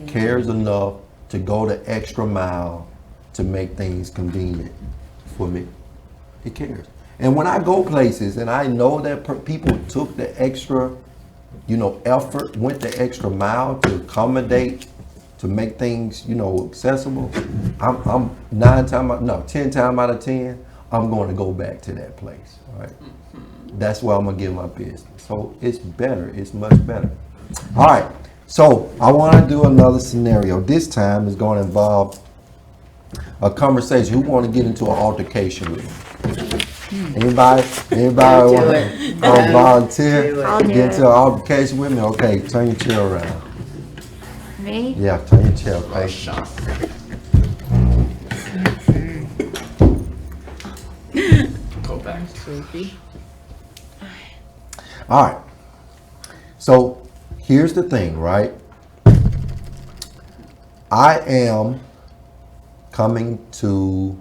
Cares enough to go the extra mile to make things convenient for me. It cares. And when I go places and I know that people took the extra, effort, went the extra mile to accommodate, to make things, accessible, I'm 10 times out of 10, I'm going to go back to that place, right? That's where I'm going to give my business. So it's better. It's much better. All right. So I want to do another scenario. This time is going to involve a conversation. Who want to get into an altercation with me? Anybody want to volunteer? I'll do Get into it. an altercation with me? Okay, turn your chair around. Me? Yeah, turn your chair, okay? Go back. All right. So here's the thing, right? I am coming to,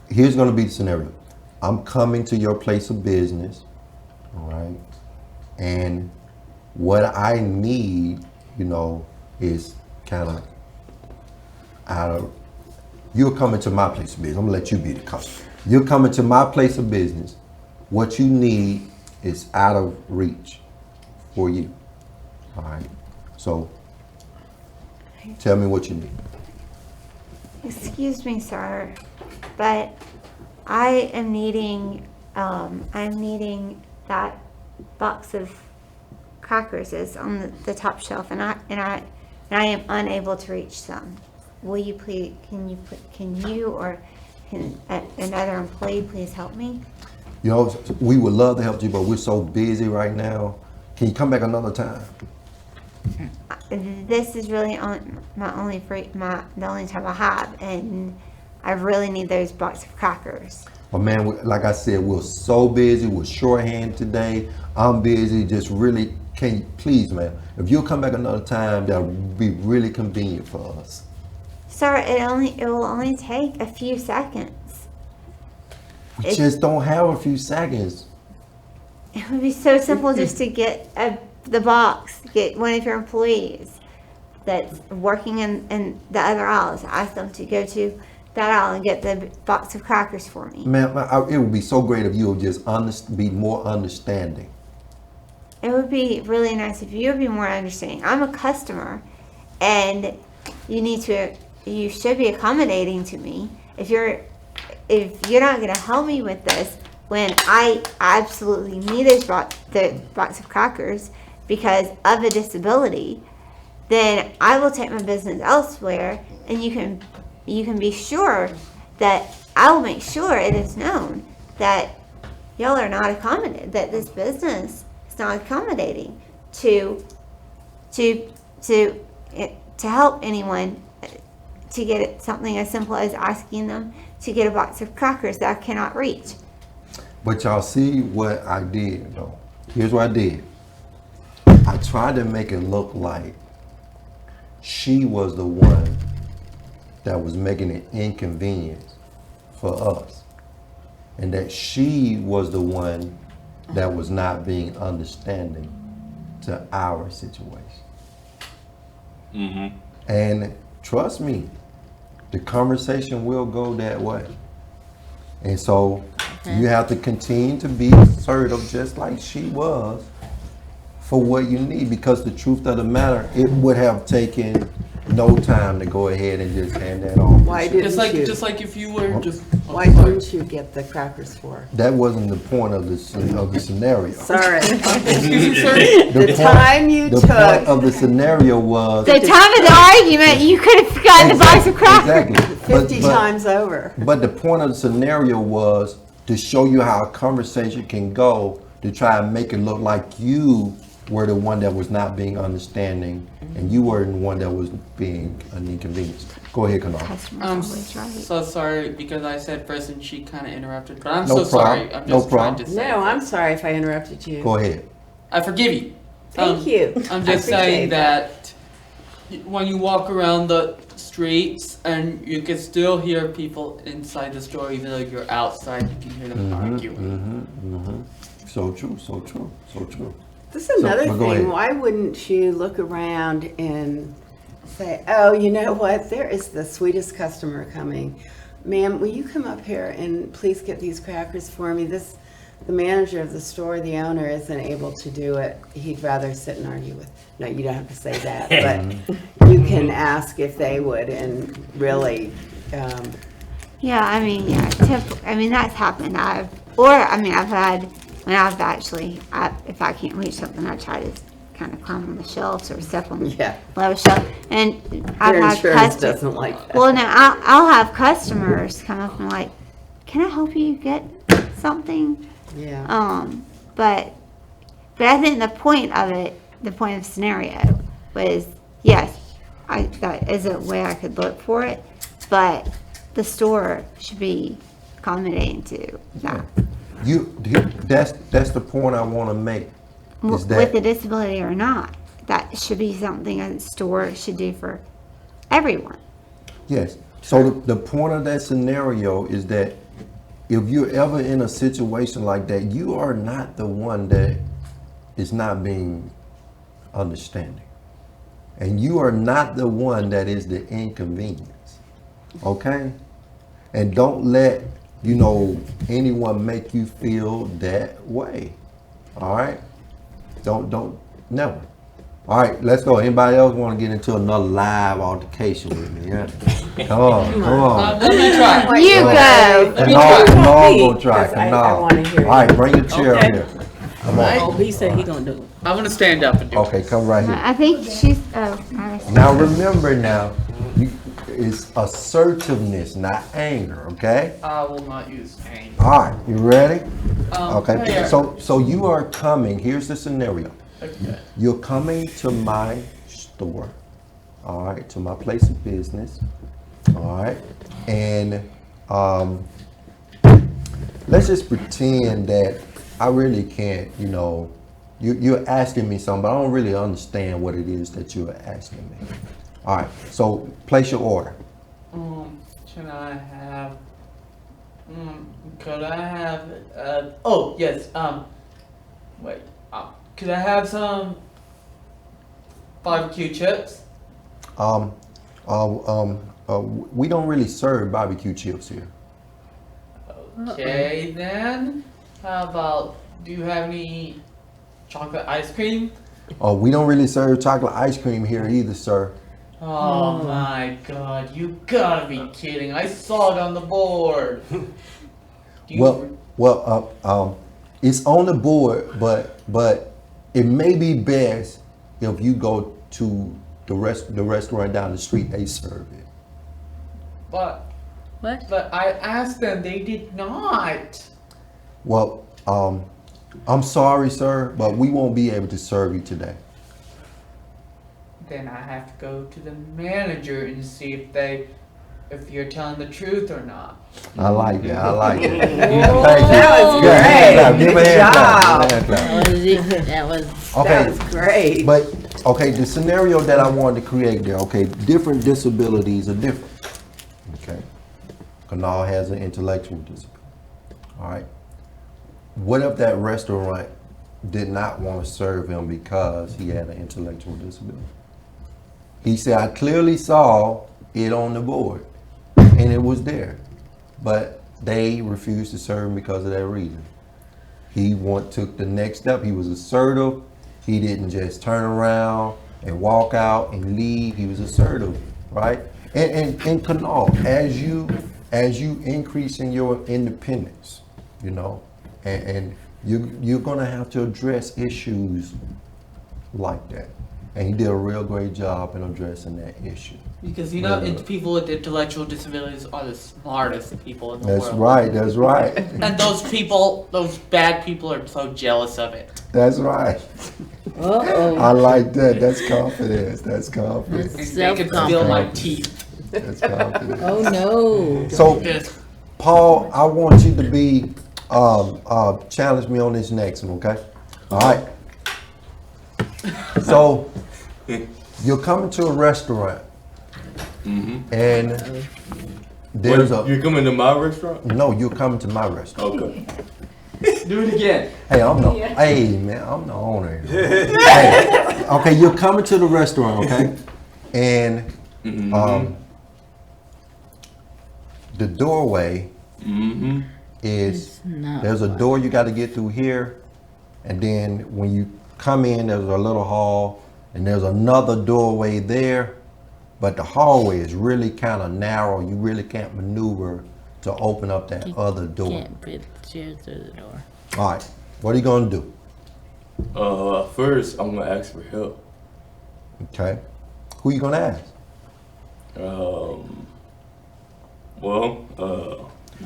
here's going to be the scenario. I'm coming to your place of business, all right? And what I need, is kind of out of, you're coming to my place of business. I'm going to let you be the customer. You're coming to my place of business. What you need is out of reach for you, all right? So tell me what you need. Excuse me, sir, but I am needing that box of crackers is on the top shelf, and I am unable to reach them. Will you please? Can you or can another employee please help me? We would love to help you, but we're so busy right now. Can you come back another time? This is really the only time I have, and I really need those box of crackers. But man, like I said, we're so busy. We're shorthand today. I'm busy. Just really, can you please, man? If you'll come back another time, that would be really convenient for us. Sir, it will only take a few seconds. We just don't have a few seconds. It would be so simple just to get the box. get one of your employees that's working in the other aisles, ask them to go to that aisle and get the box of crackers for me. Ma'am, it would be so great if you would just be more understanding. It would be really nice if you would be more understanding. I'm a customer, and you should be accommodating to me. If you're not going to help me with this when I absolutely need the box of crackers because of a disability, then I will take my business elsewhere, and you can be sure that I will make sure it is known that y'all are not accommodated, that this business is not accommodating to help anyone to get something as simple as asking them to get a box of crackers that I cannot reach. But y'all see what I did though. Here's what I did. I tried to make it look like she was the one that was making an inconvenience for us, and that she was the one that was not being understanding to our situation. Mm-hmm. And trust me, the conversation will go that way. And so you have to continue to be assertive just like she was for what you need, because the truth of the matter, it would have taken no time to go ahead and just hand that off. Why didn't you? Just like if you were just. Why didn't you get the crackers for? That wasn't the point of the scenario. Sorry. Excuse me, sir. The time you The took. point of the scenario was The time of the argument, you could have gotten the box of crackers. exactly 50 times over. But the point of the scenario was to show you how a conversation can go to try and make it look like you were the one that was not being understanding, and you were the one that was being an inconvenience. Go ahead, Kanal. Customers I'm always right. so sorry because I said first and she kind of interrupted, but I'm No so problem. sorry. I'm No just trying problem. to say. No, I'm sorry if I interrupted you. Go ahead. I forgive you. Thank you. I'm I just appreciate saying that when you walk around the streets and you can still hear people inside the store, even though you're outside, you can hear them arguing. So true, so true, so true. This is another but go thing. ahead. Why wouldn't you look around and say, oh, you know what? There is the sweetest customer coming. Ma'am, will you come up here and please get these crackers for me? The manager of the store, the owner, isn't able to do it. He'd rather sit and argue with. No, you don't have to say that, but you can ask if they would, and really. Yeah, I mean, that's happened. I've had, when I've actually, if I can't reach something, I try to kind of climb on the shelves or step on the lower shelf. And I've Your had insurance customers. doesn't like that. Well, no, I'll have customers come up and like, can I help you get something? Yeah. But I think the point of the scenario was, yes, that is a way I could look for it, but the store should be accommodating to that. That's the point I want to make. Is that With the disability or not, that should be something a store should do for everyone. yes. So the point of that scenario is that if you're ever in a situation like that, you are not the one that is not being understanding. And you are not the one that is the inconvenience. Okay? And don't let, anyone make you feel that way. All right? Don't, never. All right, let's go. Anybody else want to get into another live altercation with me? Yeah. Come on. Let me try. You go. Kanal gonna try. I wanna hear All right, bring your chair Okay. here. Come on. Oh, he said he gonna do it. I'm gonna stand up and do it. Okay, come right here. I think she's. Now remember it's assertiveness, not anger, okay? I will not use anger. All right, you ready? Okay, here. so you are coming, here's the scenario. Okay. You're coming to my store, all right, to my place of business, all right? And let's just pretend that I really can't, you're asking me something, but I don't really understand what it is that you're asking me. All right, so place your order. Can I have? Could I have? Oh yes. Wait. Could I have some barbecue chips? We don't really serve barbecue chips here. Okay then. How about, do you have any chocolate ice cream? We don't really serve chocolate ice cream here either, sir. Oh my god, you gotta be kidding. I saw it on the board. Do you- It's on the board, but it may be best if you go to the restaurant down the street. They serve it. But What? But I asked them, they did not. Well, I'm sorry, sir, but we won't be able to serve you today. Then I have to go to the manager and see if you're telling the truth or not. I like that. I like it. Whoa, Thank you. that was Good hand clap. great. Give me a Good hand clap. job. Give me a hand clap. That was Okay. That was great. But okay, the scenario that I wanted to create there, okay, different disabilities are different. Okay. Kanal has an intellectual disability. All right. What if that restaurant did not want to serve him because he had an intellectual disability? He said, I clearly saw it on the board and it was there, but they refused to serve him because of that reason. He took the next step. He was assertive. He didn't just turn around and walk out and leave. He was assertive, right? And Kanal, as you increase in your independence, you know, and you're gonna have to address issues like that. And he did a real great job in addressing that issue. Because you know, Yeah. people with intellectual disabilities are the smartest people in the That's world. right, that's right. And those bad people are so jealous of it. That's right. I like that. That's confidence. That's confidence. And they can feel my Self-confidence. teeth. That's confidence. Oh no. So, This. Paul, I want you to be challenge me on this next one, okay? All right. So, you're coming to a restaurant, and there's You're coming to my restaurant? no. You're coming to my restaurant. Okay. Do it again. Hey, hey man, I'm the owner. Hey, okay, you're coming to the restaurant, okay? And the doorway is not there's a door you got to get through here, and then when you come in, there's a little hall, and there's another doorway there, but the hallway is really kind of narrow. You really can't maneuver to open up that other door. Can't fit the chair through the door. All right, what are you gonna do? First I'm gonna ask for help. Okay, who you gonna ask?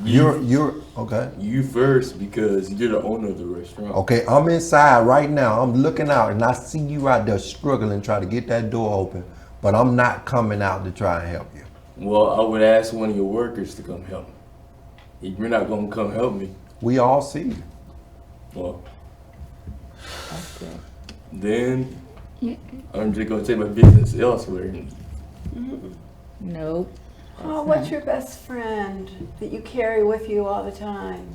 You're okay. You first because you're the owner of the restaurant. Okay, I'm inside right now. I'm looking out and I see you out there struggling trying to get that door open, but I'm not coming out to try and help you. Well, I would ask one of your workers to come help me. If you're not gonna come help me, We all see you. well, then I'm just gonna take my business elsewhere. Nope. Oh, what's your best friend that you carry with you all the time?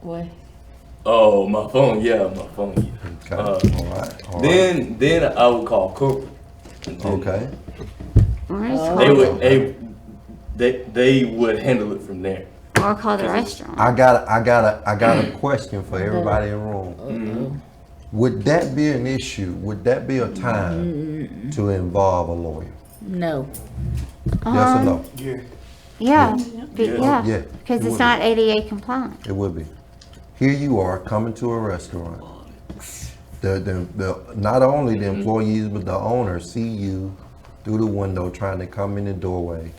What? Oh, my phone, yeah, my phone. Okay, all right. All right. Then I would call corporate. And then Okay. They would handle it from there. Or call the restaurant. I got a question for everybody in the room. Would that be an issue? Would that be a time to involve a lawyer? No. Yes or no? Yeah. Yeah, Yeah, yeah, because it it's would not ADA compliant. It would be. Here you are coming to a restaurant. The not only the employees but the owner see you through the window trying to come in the doorway,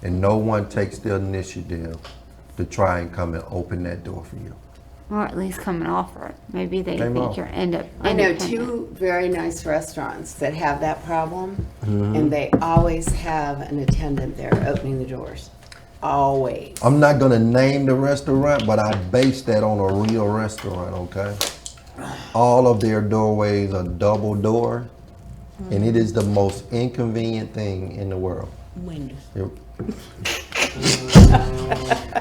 and no one takes the initiative to try and come and open that door for you. Or at least come and offer it. Maybe they Come think on. you're I know independent. two very nice restaurants that have that problem, and they always have an attendant there opening the doors. Always. I'm not gonna name the restaurant, but I base that on a real restaurant, okay? All of their doorways are double door, and it is the most inconvenient thing in the world. Windows.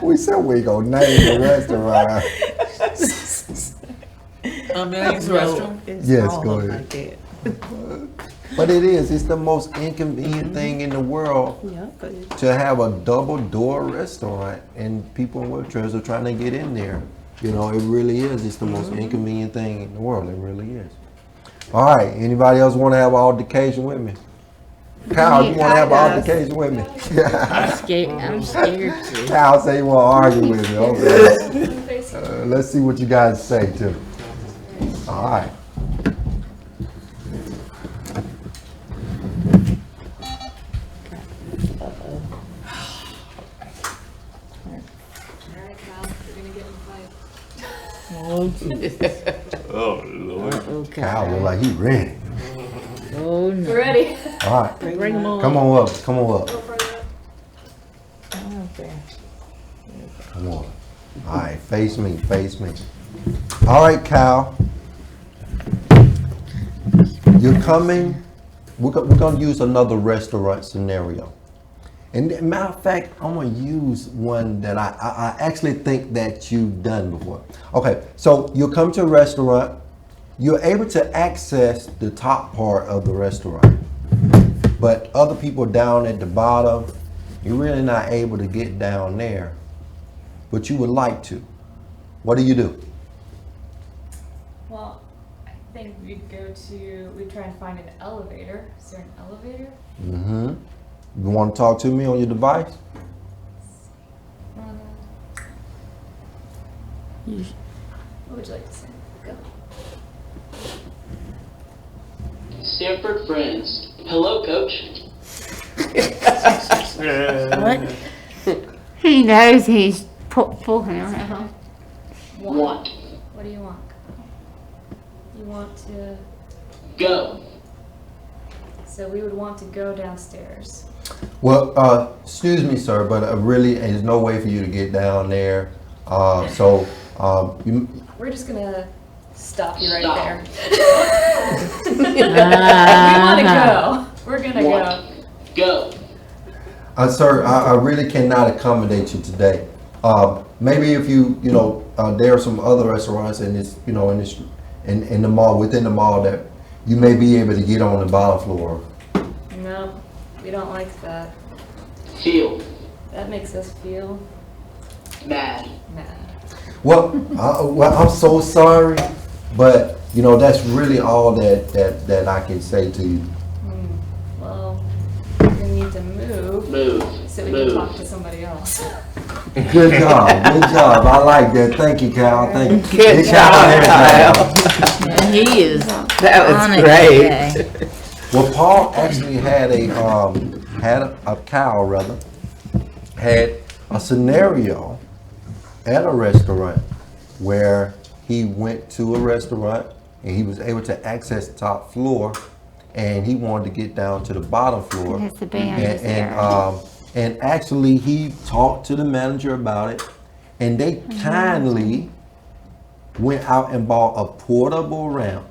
We said we gonna name the restaurant. Million's No, restaurant? it's Yes, all go like ahead. that. But it is. It's the most inconvenient thing in the world Yeah, but it's to have a double door restaurant and people in wheelchairs are trying to get in there. You know, it really is. It's the most inconvenient thing in the world. It really is. All right. Anybody else want to have an altercation with me? Kyle, you want to have an altercation with me? I'm scared to. Kyle say you want to argue with me. Okay. Let's see what you guys say too. All right. Alright, Kyle, you're gonna get in a fight. Oh Lord. Okay. Kyle look like he ready. Oh no. We're ready. All right. bring them on. Come on up. Come on up. Go further up. Okay. Come on. All right. Face me. Face me. All right, Kyle. You're coming. We're going to use another restaurant scenario. And matter of fact, I'm going to use one that I actually think that you've done before. Okay, so you'll come to a restaurant. You're able to access the top part of the restaurant. But other people down at the bottom, you're really not able to get down there. But you would like to. What do? Well, I think we'd try and find an elevator. Is there an elevator? Mm-hmm. You want to talk to me on your device? What would you like to say? Go. Stanford friends. Hello, coach. What? He knows he's fooling around. What? What do you want? You want to... Go. So we would want to go downstairs. Well, excuse me, sir, but really, there's no way for you to get down there. We're just gonna stop you right Stop. there. We want to go. We're gonna go. Go. Sir, I really cannot accommodate you today. Maybe if there are some other restaurants in this, in the mall, within the mall, that you may be able to get on the bottom floor. No, we don't like that. Feel. That makes us feel Mad. mad. Well, I'm so sorry, but that's really all that I can say to you. Well, we're gonna need to move Move. so we Move. can talk to somebody else. Good job, good job. I like that. Thank you, Kyle. Thank you. Good job, Kyle. And he is That was on it great. today. Well, Paul actually had Kyle had a scenario at a restaurant where he went to a restaurant and he was able to access the top floor, and he wanted to get down to the bottom floor. Because the band is there. And actually he talked to the manager about it, and they kindly went out and bought a portable ramp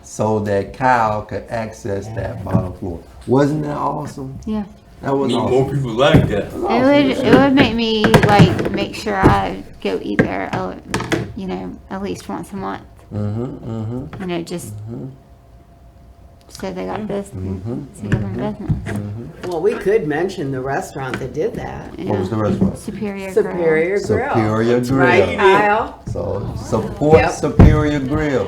so that Kyle could access that bottom floor. Wasn't that awesome? Yeah. That was Need awesome. more people like that. It would make me make sure I go eat there, at least once a month. Just so they got this, so give them business. Well, we could mention the restaurant that did that. What was the restaurant? Superior Superior Grill. Superior That's right, Grill. Kyle. So support Yep. Superior Grill.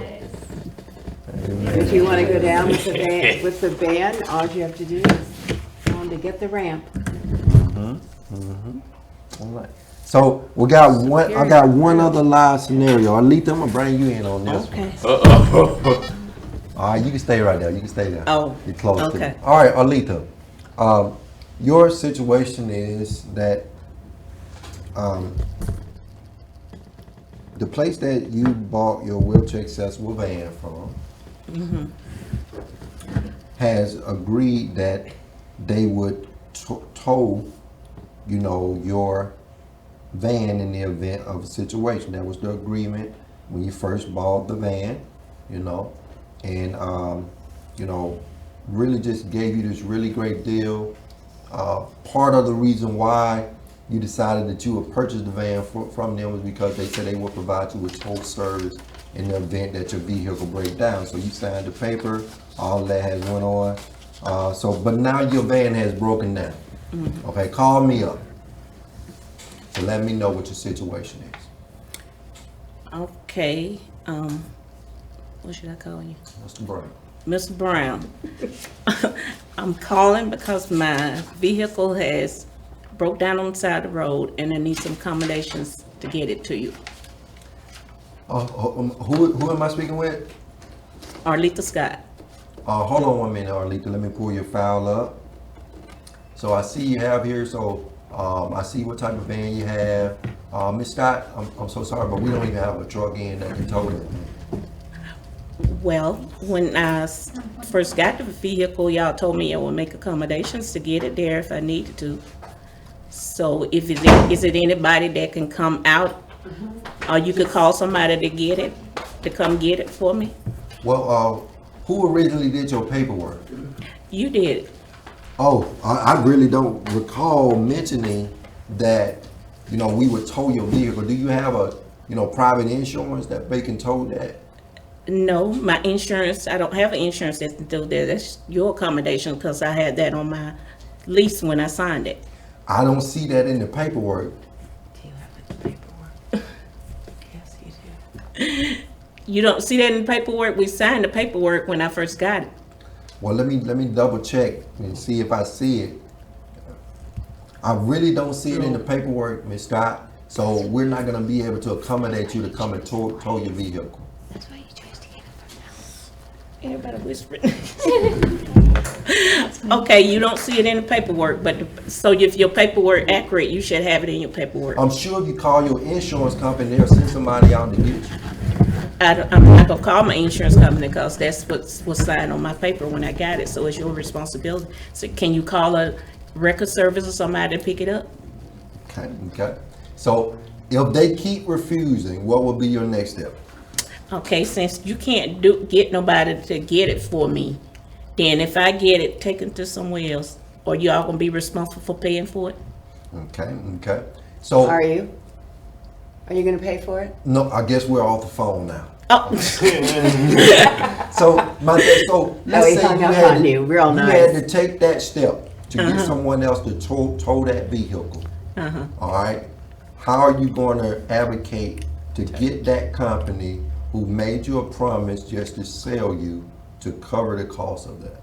If you want to go down with the band, all you have to do is tell them to get the ramp. All right. So I got one other live scenario. Alita, I'm gonna bring you in on this one. Okay. Uh-oh. All right, you can stay right there. You can stay there. Oh, You're close to okay. me. All right, Alita. Your situation is that the place that you bought your wheelchair accessible van from has agreed that they would tow, your van in the event of a situation. That was the agreement when you first bought the van, and really just gave you this really great deal. Part of the reason why you decided that you would purchase the van from them was because they said they would provide you with tow service in the event that your vehicle break down. So you signed the paper, all that has went on. But now your van has broken down. Okay, call me up to let me know what your situation is. Okay, what should I call you? Mr. Brown. Mr. Brown. I'm calling because my vehicle has broke down on the side of the road and I need some accommodations to get it to you. Who am I speaking with? Arlita Scott. Hold on 1 minute, Arlita. Let me pull your file up. So I see you have here, I see what type of van you have. Ms. Scott, I'm so sorry, but we don't even have a truck in that can tow it. Well, when I first got the vehicle, y'all told me I would make accommodations to get it there if I needed to. So is it anybody that can come out? Or you could call somebody to get it, to come get it for me? Well, who originally did your paperwork? You did. Oh, I really don't recall mentioning that, we would tow your vehicle. Do you have a, private insurance that they can tow that? No, my insurance, I don't have an insurance that can do that. That's your accommodation because I had that on my lease when I signed it. I don't see that in the paperwork. Do you have the paperwork? Yes, you do. You don't see that in the paperwork? We signed the paperwork when I first got it. Well, let me double check and see if I see it. I really don't see it in the paperwork, Ms. Scott. So we're not gonna be able to accommodate you to come and tow your vehicle. That's why you chose to get it from Everybody whispering. Okay, you don't see it in the paperwork, but so if your paperwork accurate, you should have it in your paperwork. I'm sure if you call your insurance company, they'll send somebody out to get you. I'm not gonna call my insurance company because that's what's signed on my paper when I got it, so it's your responsibility. So can you call a record service or somebody to pick it up? Okay. So if they keep refusing, what will be your next step? Okay, since you can't get nobody to get it for me, then if I get it taken to somewhere else, or y'all gonna be responsible for paying for it? Okay. So Are you? Are you gonna pay for it? no, I guess we're off the phone now. Oh, So let's he say hung you up had on you, real you nice. had to take that step to get someone else to tow that vehicle. All right. How are you going to advocate to get that company who made you a promise just to sell you to cover the cost of that?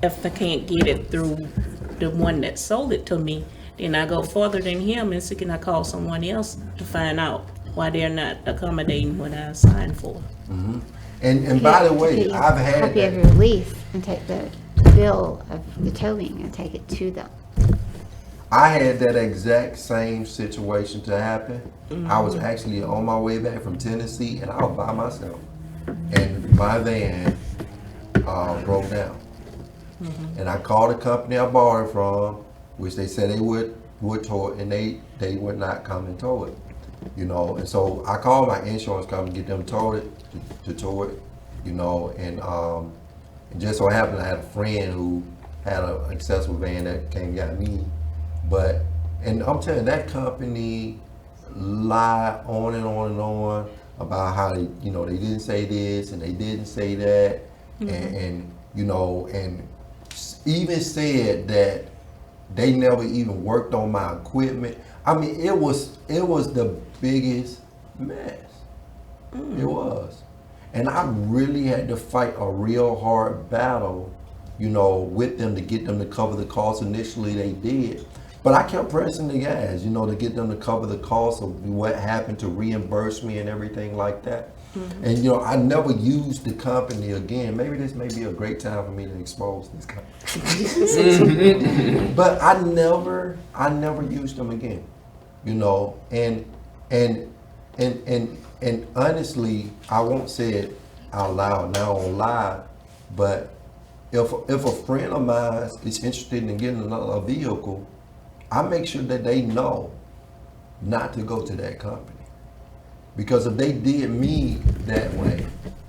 if I can't get it through the one that sold it to me, then I go further than him and see can I call someone else to find out why they're not accommodating what I signed for. And by the way, Get I've a had copy of that. your lease and take the bill of the towing and take it to them. I had that exact same situation to happen. I was actually on my way back from Tennessee and I was by myself. And my van broke down. And I called the company I bought it from, which they said they would tow it, and they would not come and tow it. And so I called my insurance company to get them towed it, to tow it, and it just so happened I had a friend who had an accessible van that came and got me. And I'm telling you, that company lied on and on and on about how they didn't say this and they didn't say that, and even said that they never even worked on my equipment. I mean, it was the biggest mess. It was, and I really had to fight a real hard battle, with them to get them to cover the cost. Initially, they did. But I kept pressing the gas, to get them to cover the cost of what happened, to reimburse me and everything like that. And I never used the company again. Maybe this may be a great time for me to expose this company. But I never used them again. And honestly, I won't say it out loud now on live, but if a friend of mine is interested in getting a vehicle, I make sure that they know not to go to that company. Because if they did me that way,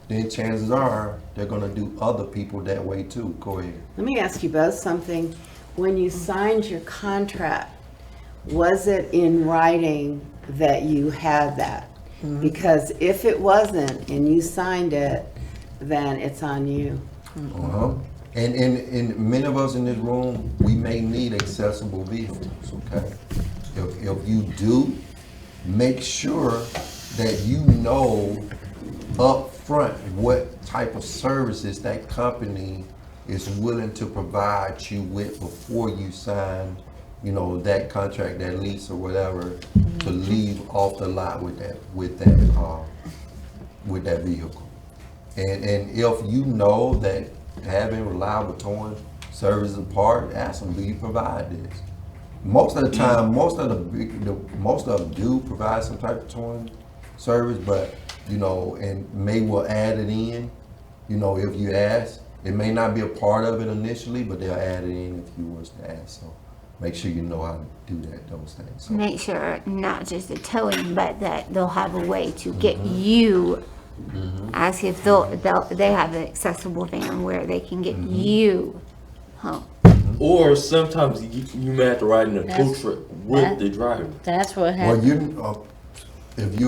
then chances are they're gonna do other people that way too. Go ahead. Let me ask you both something. When you signed your contract, was it in writing that you had that? Because if it wasn't and you signed it, then it's on you. Uh-huh. And many of us in this room, we may need accessible vehicles, okay? If you do, make sure that you know up front what type of services that company is willing to provide you with before you sign, you know, that contract, that lease or whatever, to leave off the lot with that vehicle. And if you know that having reliable towing service is a part, ask them, do you provide this? Most of the time, most of them do provide some type of towing service, but you know, and may will add it in, you know, if you ask. It may not be a part of it initially, but they'll add it in if you was to ask. So make sure you know how to do those things. So, Make sure not just the towing, but that they'll have a way to get you. Ask if they have an accessible van where they can get you home. Or sometimes you may have to ride in a tow That's- truck with the driver. That's what well, happened. if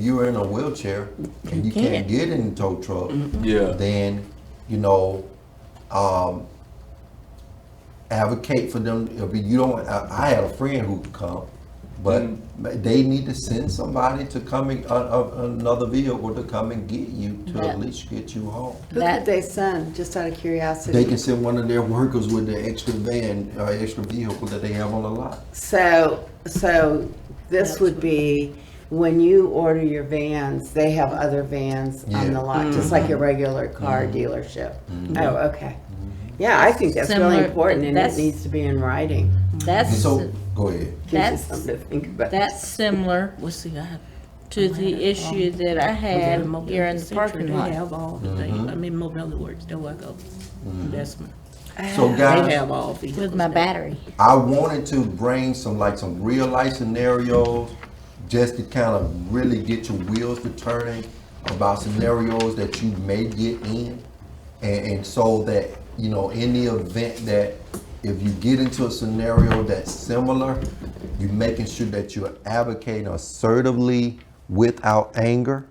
you're in a wheelchair and you can't get in the tow truck, Yeah. then you know, advocate for them. If you don't, I had a friend who could come, but they need to send somebody to come in, another vehicle to come and get you to at least get you home. Who could they send, just out of curiosity? They can send one of their workers with the extra van or extra vehicle that they have on the lot. So this would be, when you order your vans, they have other vans on the lot, just like your regular car dealership. Oh, okay. Yeah, I think that's really Similar- important, and it that's- needs to be in writing. That's So go ahead. Gives you That's- something to think about. that's similar What's the guy? to the issue that I had here in the parking They lot. have all the things. I mean, Mobility Works, there we go. Investment. So They guys, have all vehicles. With my battery. I wanted to bring some real life scenarios just to kind of really get your wheels to turning about scenarios that you may get in. And so that, you know, in the event that if you get into a scenario that's similar, you're making sure that you're advocating assertively without anger,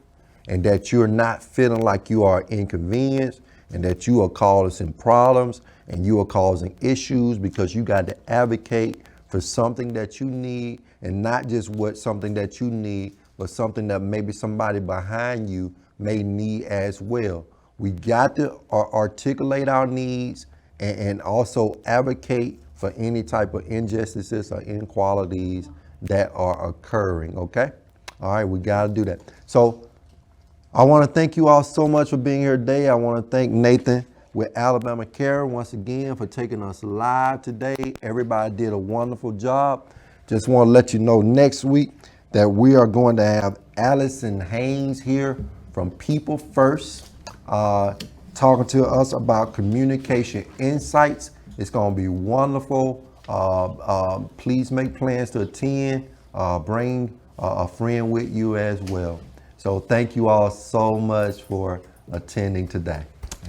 and that you're not feeling like you are inconvenienced and that you are causing problems and you are causing issues, because you got to advocate for something that you need, and not just something that you need, but something that maybe somebody behind you may need as well. We got to articulate our needs and also advocate for any type of injustices or inequalities that are occurring, okay? All right, we got to do that. So I want to thank you all so much for being here today. I want to thank Nathan with Alabama Care once again for taking us live today. Everybody did a wonderful job. Just want to let you know next week that we are going to have Allison Haynes here from People First, talking to us about communication insights. It's going to be wonderful. Please make plans to attend. Bring a friend with you as well. So thank you all so much for attending today.